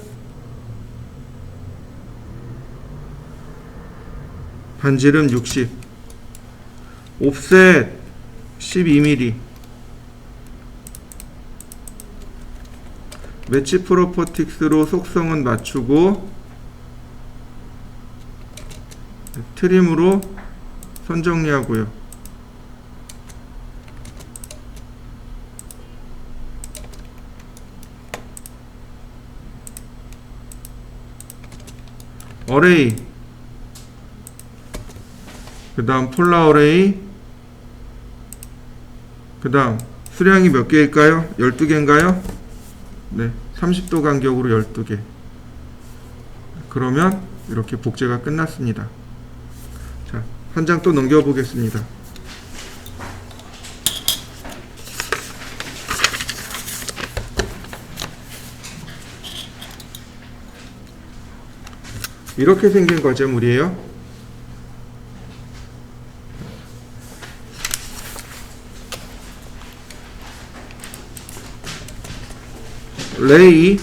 반지름 60. 옵셋 12mm. 매치 프로퍼틱스로 속성은 맞추고 트림으로 선 정리하고요. 어레이, 그 다음 폴라 어레이, 그 다음 수량이 몇 개일까요? 12개인가요? 네, 30도 간격으로 12개. 그러면 이렇게 복제가 끝났습니다. 자, 한 장 또 넘겨보겠습니다. 이렇게 생긴 과제물이에요. 레이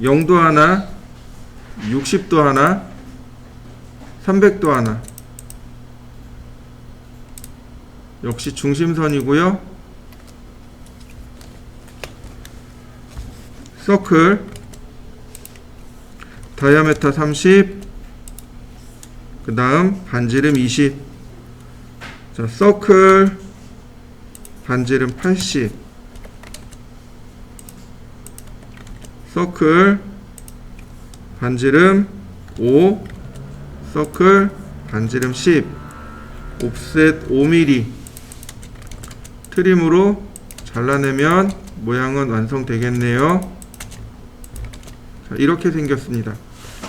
0도 하나, 60도 하나, 300도 하나. 역시 중심선이고요. 서클 다이아메터 30, 그 다음 반지름 20. 자, 서클 반지름 80, 서클 반지름 5, 서클 반지름 10, 옵셋 5mm. 트림으로 잘라내면 모양은 완성되겠네요. 자, 이렇게 생겼습니다.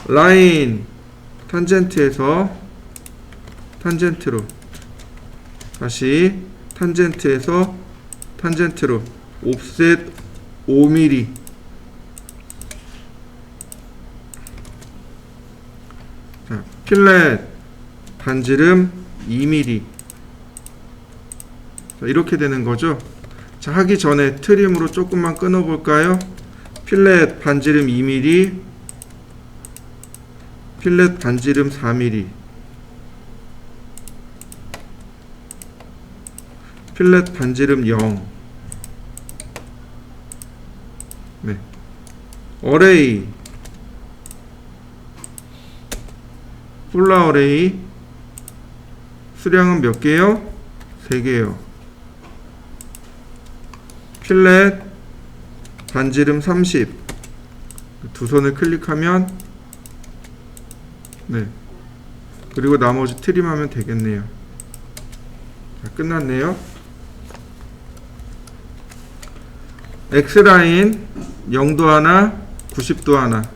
라인 탄젠트에서 탄젠트로, 다시 탄젠트에서 탄젠트로, 옵셋 5mm. 자, 필렛 반지름 2mm. 자, 이렇게 되는 거죠. 자, 하기 전에 트림으로 조금만 끊어 볼까요? 필렛 반지름 2mm, 필렛 반지름 4mm, 필렛 반지름 0. 네. 어레이, 폴라 어레이 수량은 몇 개요? 3개요. 필렛 반지름 30. 두 손을 클릭하면, 네, 그리고 나머지 트림하면 되겠네요. 자, 끝났네요. X라인 0도 하나, 90도 하나.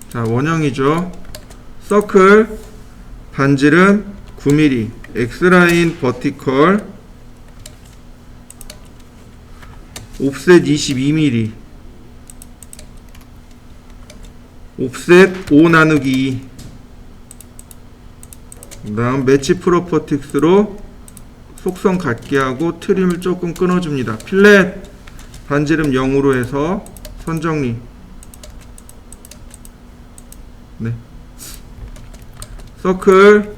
자, 원형이죠. 서클 반지름 9mm, X라인 버티컬, 옵셋 22mm, 옵셋 5 나누기 2. 그 다음 매치 프로퍼틱스로 속성 같게 하고 트림을 조금 끊어줍니다. 필렛 반지름 0으로 해서 선정리. 네. 서클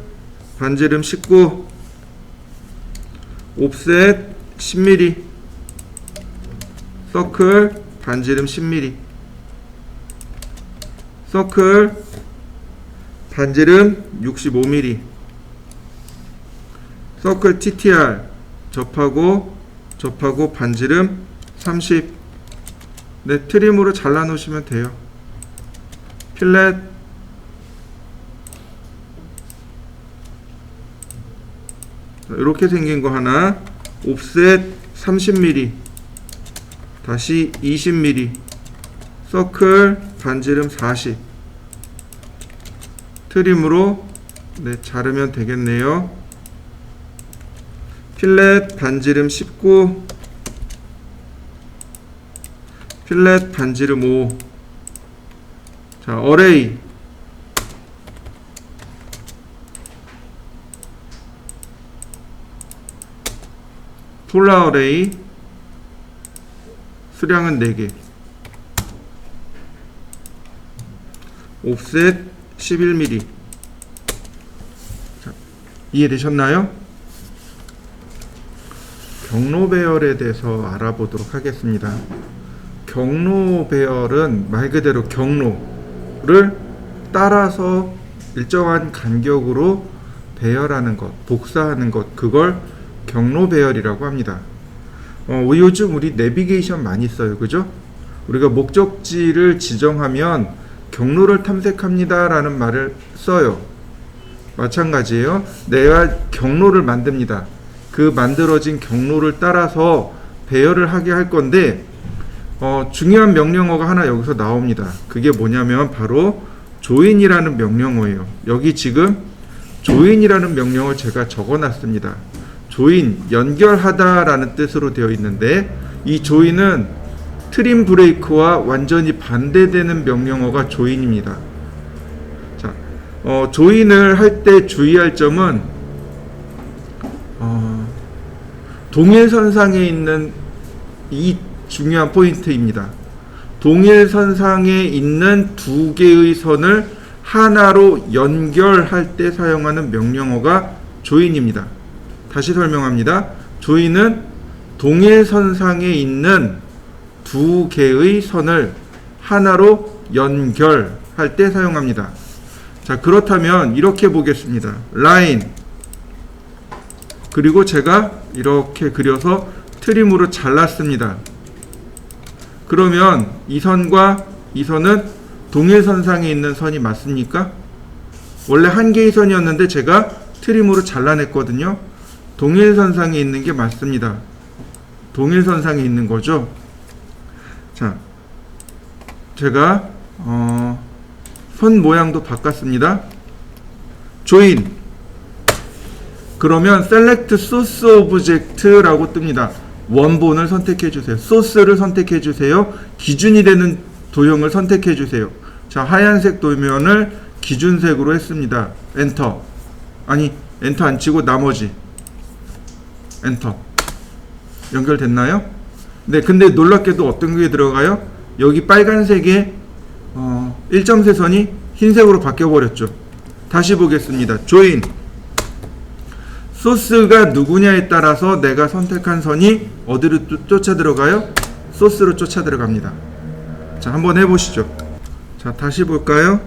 반지름 19, 옵셋 10mm, 서클 반지름 10mm, 서클 반지름 65mm, 서클 TTR 접하고 반지름 30. 네, 트림으로 잘라 놓으시면 돼요. 필렛 이렇게 생긴 거 하나, 옵셋 30mm, 다시 20mm, 서클 반지름 40. 트림으로, 네, 자르면 되겠네요. 필렛 반지름 19, 필렛 반지름 5. 자, 어레이 폴라 어레이 수량은 4개, 옵셋 11mm. 자, 이해되셨나요? 경로 배열에 대해서 알아보도록 하겠습니다. 경로 배열은 말 그대로 경로를 따라서 일정한 간격으로 배열하는 것, 복사하는 것, 그걸 경로 배열이라고 합니다. 요즘 우리 내비게이션 많이 써요. 그죠? 우리가 목적지를 지정하면 경로를 탐색합니다 라는 말을 써요. 마찬가지예요. 내가 경로를 만듭니다. 그 만들어진 경로를 따라서 배열을 하게 할 건데 중요한 명령어가 하나 여기서 나옵니다. 그게 뭐냐면 바로 조인이라는 명령어예요. 여기 지금 조인이라는 명령어를 제가 적어놨습니다. 조인, 연결하다 라는 뜻으로 되어 있는데 이 조인은 트림 브레이크와 완전히 반대되는 명령어가 조인입니다. 자, 조인을 할 때 주의할 점은 동일선상에 있는 이 중요한 포인트입니다. 동일선상에 있는 두 개의 선을 하나로 연결할 때 사용하는 명령어가 조인입니다. 다시 설명합니다. 조인은 동일선상에 있는 두 개의 선을 하나로 연결할 때 사용합니다. 자, 그렇다면 이렇게 보겠습니다. 라인, 그리고 제가 이렇게 그려서 트림으로 잘랐습니다. 그러면 이 선과 이 선은 동일선상에 있는 선이 맞습니까? 원래 한 개의 선이었는데 제가 트림으로 잘라냈거든요. 동일선상에 있는 게 맞습니다. 동일선상에 있는 거죠. 자, 제가 선 모양도 바꿨습니다. 조인, 그러면 select source object라고 뜹니다. 원본을 선택해 주세요. 소스를 선택해 주세요. 기준이 되는 도형을 선택해 주세요. 자, 하얀색 도면을 기준색으로 했습니다. 엔터. 아니, 엔터 안 치고 나머지 엔터. 연결됐나요? 네, 근데 놀랍게도 어떤 게 들어가요? 여기 빨간색에 1.세 선이 흰색으로 바뀌어 버렸죠. 다시 보겠습니다. 조인, 소스가 누구냐에 따라서 내가 선택한 선이 어디로 쫓아 들어가요? 소스로 쫓아 들어갑니다. 자, 한번 해보시죠. 자, 다시 볼까요?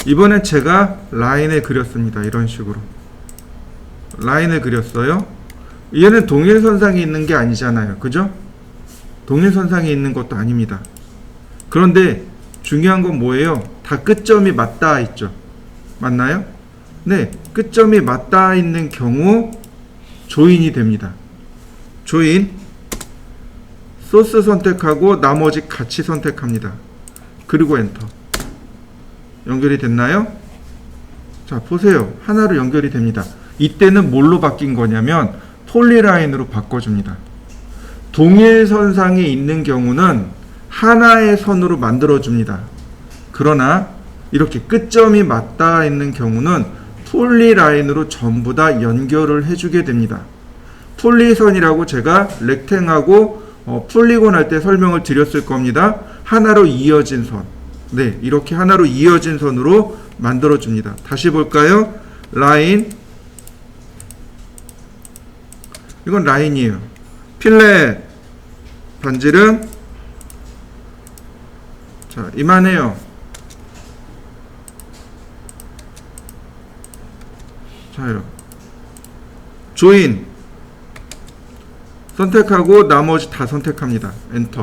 이번엔 제가 라인을 그렸습니다. 이런 식으로 라인을 그렸어요. 얘는 동일선상에 있는 게 아니잖아요. 그죠? 동일선상에 있는 것도 아닙니다. 그런데 중요한 건 뭐예요? 다 끝점이 맞닿아 있죠. 맞나요? 네, 끝점이 맞닿아 있는 경우 조인이 됩니다. 조인, 소스 선택하고 나머지 같이 선택합니다. 그리고 엔터. 연결이 됐나요? 자, 보세요. 하나로 연결이 됩니다. 이때는 뭘로 바뀐 거냐면 폴리라인으로 바꿔줍니다. 동일선상에 있는 경우는 하나의 선으로 만들어줍니다. 그러나 이렇게 끝점이 맞닿아 있는 경우는 폴리라인으로 전부 다 연결을 해주게 됩니다. 폴리선이라고 제가 렉탱하고 폴리곤 할 때 설명을 드렸을 겁니다. 하나로 이어진 선. 네, 이렇게 하나로 이어진 선으로 만들어줍니다. 다시 볼까요? 라인, 이건 라인이에요. 필렛, 반지름, 자, 이만해요. 자요. 조인 선택하고 나머지 다 선택합니다. 엔터.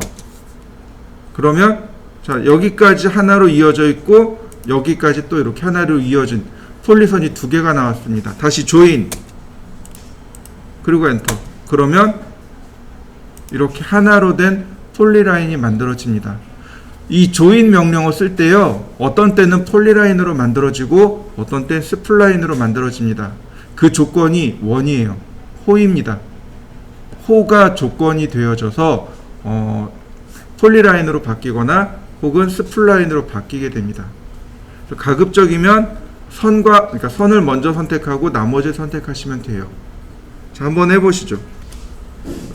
그러면 자, 여기까지 하나로 이어져 있고 여기까지 또 이렇게 하나로 이어진 폴리선이 두 개가 나왔습니다. 다시 조인, 그리고 엔터. 그러면 이렇게 하나로 된 폴리라인이 만들어집니다. 이 조인 명령어 쓸 때요, 어떤 때는 폴리라인으로 만들어지고 어떤 때는 스플라인으로 만들어집니다. 그 조건이 원이에요. 호입니다. 호가 조건이 되어져서 폴리라인으로 바뀌거나 혹은 스플라인으로 바뀌게 됩니다. 가급적이면 그러니까 선을 먼저 선택하고 나머지 선택하시면 돼요. 자, 한번 해보시죠.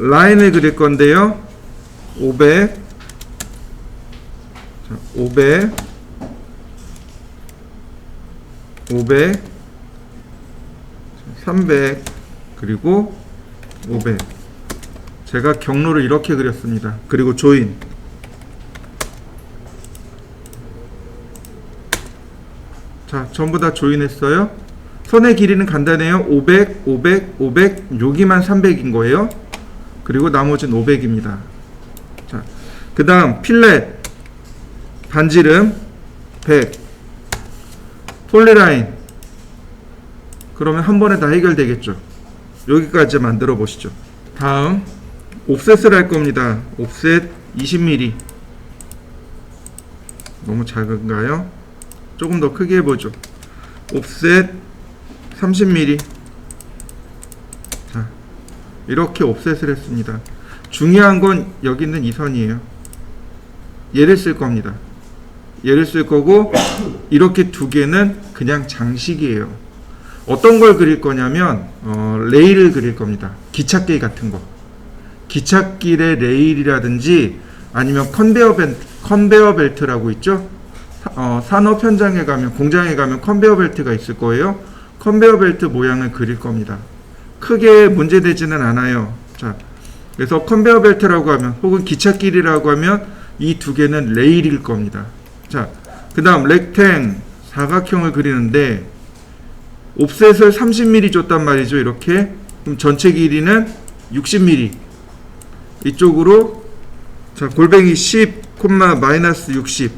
라인을 그릴 건데요. 500, 자, 500, 500, 300, 그리고 500. 제가 경로를 이렇게 그렸습니다. 그리고 조인. 자, 전부 다 조인했어요. 선의 길이는 간단해요. 500, 500, 500, 여기만 300인 거예요. 그리고 나머지는 500입니다. 자, 그 다음 필렛 반지름 100, 폴리라인. 그러면 한 번에 다 해결되겠죠. 여기까지 만들어 보시죠. 다음 옵셋을 할 겁니다. 옵셋 20mm. 너무 작은가요? 조금 더 크게 해보죠. 옵셋 30mm. 자, 이렇게 옵셋을 했습니다. 중요한 건 여기 있는 이 선이에요. 얘를 쓸 겁니다. 얘를 쓸 거고, 이렇게 두 개는 그냥 장식이에요. 어떤 걸 그릴 거냐면 레일을 그릴 겁니다. 기찻길 같은 거. 기찻길의 레일이라든지 아니면 컨베어 벨트라고 있죠. 산업 현장에 가면, 공장에 가면 컨베어 벨트가 있을 거예요. 컨베어 벨트 모양을 그릴 겁니다. 크게 문제되지는 않아요. 자, 그래서 컨베어 벨트라고 하면, 혹은 기찻길이라고 하면 이 두 개는 레일일 겁니다. 자, 그 다음 렉탱 사각형을 그리는데 옵셋을 30mm 줬단 말이죠. 이렇게. 그럼 전체 길이는 60mm. 이쪽으로, 자, 골뱅이 10, 마이너스 60.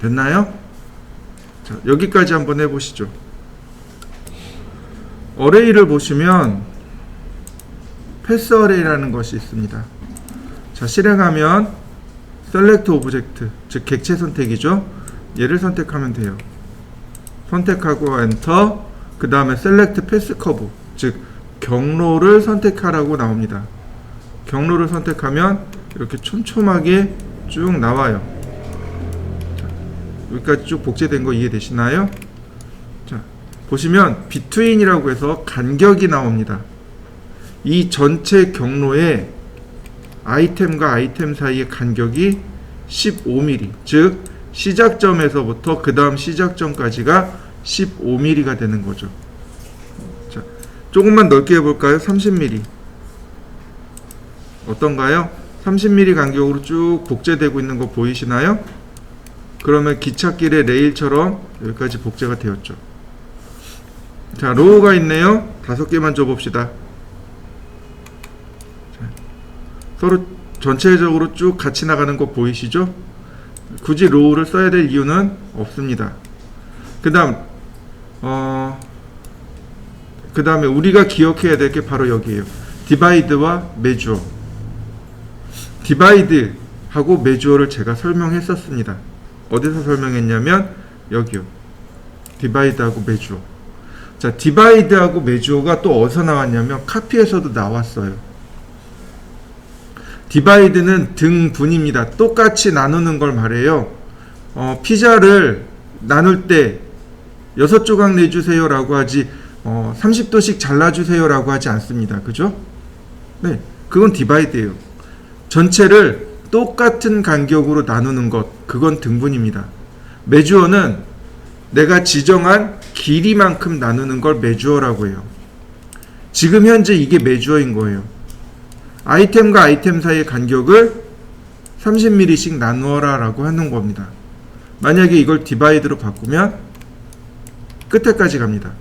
됐나요? 자, 여기까지 한번 해보시죠. 어레이를 보시면 패스 어레이라는 것이 있습니다. 자, 실행하면 셀렉트 오브젝트, 즉 객체 선택이죠. 얘를 선택하면 돼요. 선택하고 엔터, 그 다음에 셀렉트 패스 커브, 즉 경로를 선택하라고 나옵니다. 경로를 선택하면 이렇게 촘촘하게 쭉 나와요. 자, 여기까지 쭉 복제된 거 이해되시나요? 자, 보시면 비트윈이라고 해서 간격이 나옵니다. 이 전체 경로에 아이템과 아이템 사이의 간격이 15mm, 즉 시작점에서부터 그 다음 시작점까지가 15mm가 되는 거죠. 자, 조금만 넓게 해볼까요? 30mm. 어떤가요? 30mm 간격으로 쭉 복제되고 있는 거 보이시나요? 그러면 기찻길의 레일처럼 여기까지 복제가 되었죠. 자, 로우가 있네요. 5개만 줘봅시다. 자, 서로 전체적으로 쭉 같이 나가는 거 보이시죠? 굳이 로우를 써야 될 이유는 없습니다. 그 다음에 우리가 기억해야 될 게 바로 여기에요. 디바이드와 메주어. 디바이드하고 메주어를 제가 설명했었습니다. 어디서 설명했냐면 여기요. 디바이드하고 메주어. 자, 디바이드하고 메주어가 또 어디서 나왔냐면 카피에서도 나왔어요. 디바이드는 등분입니다. 똑같이 나누는 걸 말해요. 피자를 나눌 때 6조각 내주세요 라고 하지 30도씩 잘라주세요 라고 하지 않습니다. 그죠? 네, 그건 디바이드예요. 전체를 똑같은 간격으로 나누는 것, 그건 등분입니다. 메주어는 내가 지정한 길이만큼 나누는 걸 메주어라고 해요. 지금 현재 이게 메주어인 거예요. 아이템과 아이템 사이의 간격을 30mm씩 나누어라 라고 하는 겁니다. 만약에 이걸 디바이드로 바꾸면 끝에까지 갑니다.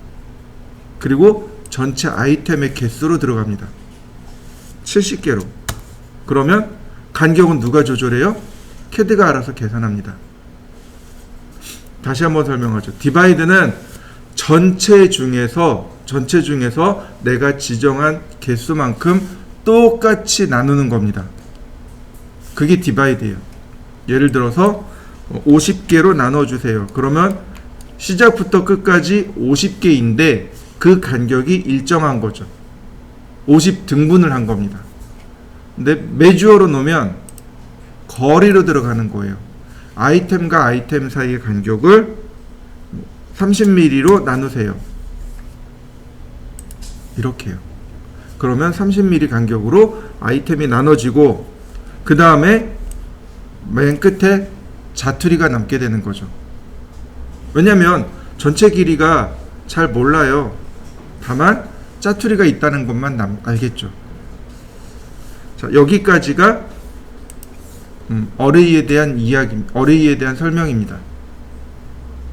그리고 전체 아이템의 개수로 들어갑니다. 70개로. 그러면 간격은 누가 조절해요? 캐드가 알아서 계산합니다. 다시 한번 설명하죠. 디바이드는 전체 중에서 내가 지정한 개수만큼 똑같이 나누는 겁니다. 그게 디바이드예요. 예를 들어서 50개로 나눠주세요. 그러면 시작부터 끝까지 50개인데 그 간격이 일정한 거죠. 50등분을 한 겁니다. 근데 메주어로 놓으면 거리로 들어가는 거예요. 아이템과 아이템 사이의 간격을 30mm로 나누세요. 이렇게요. 그러면 30mm 간격으로 아이템이 나눠지고 그 다음에 맨 끝에 자투리가 남게 되는 거죠. 왜냐면 전체 길이가 잘 몰라요. 다만 짜투리가 있다는 것만 알겠죠. 자, 여기까지가 어레이에 대한 설명입니다.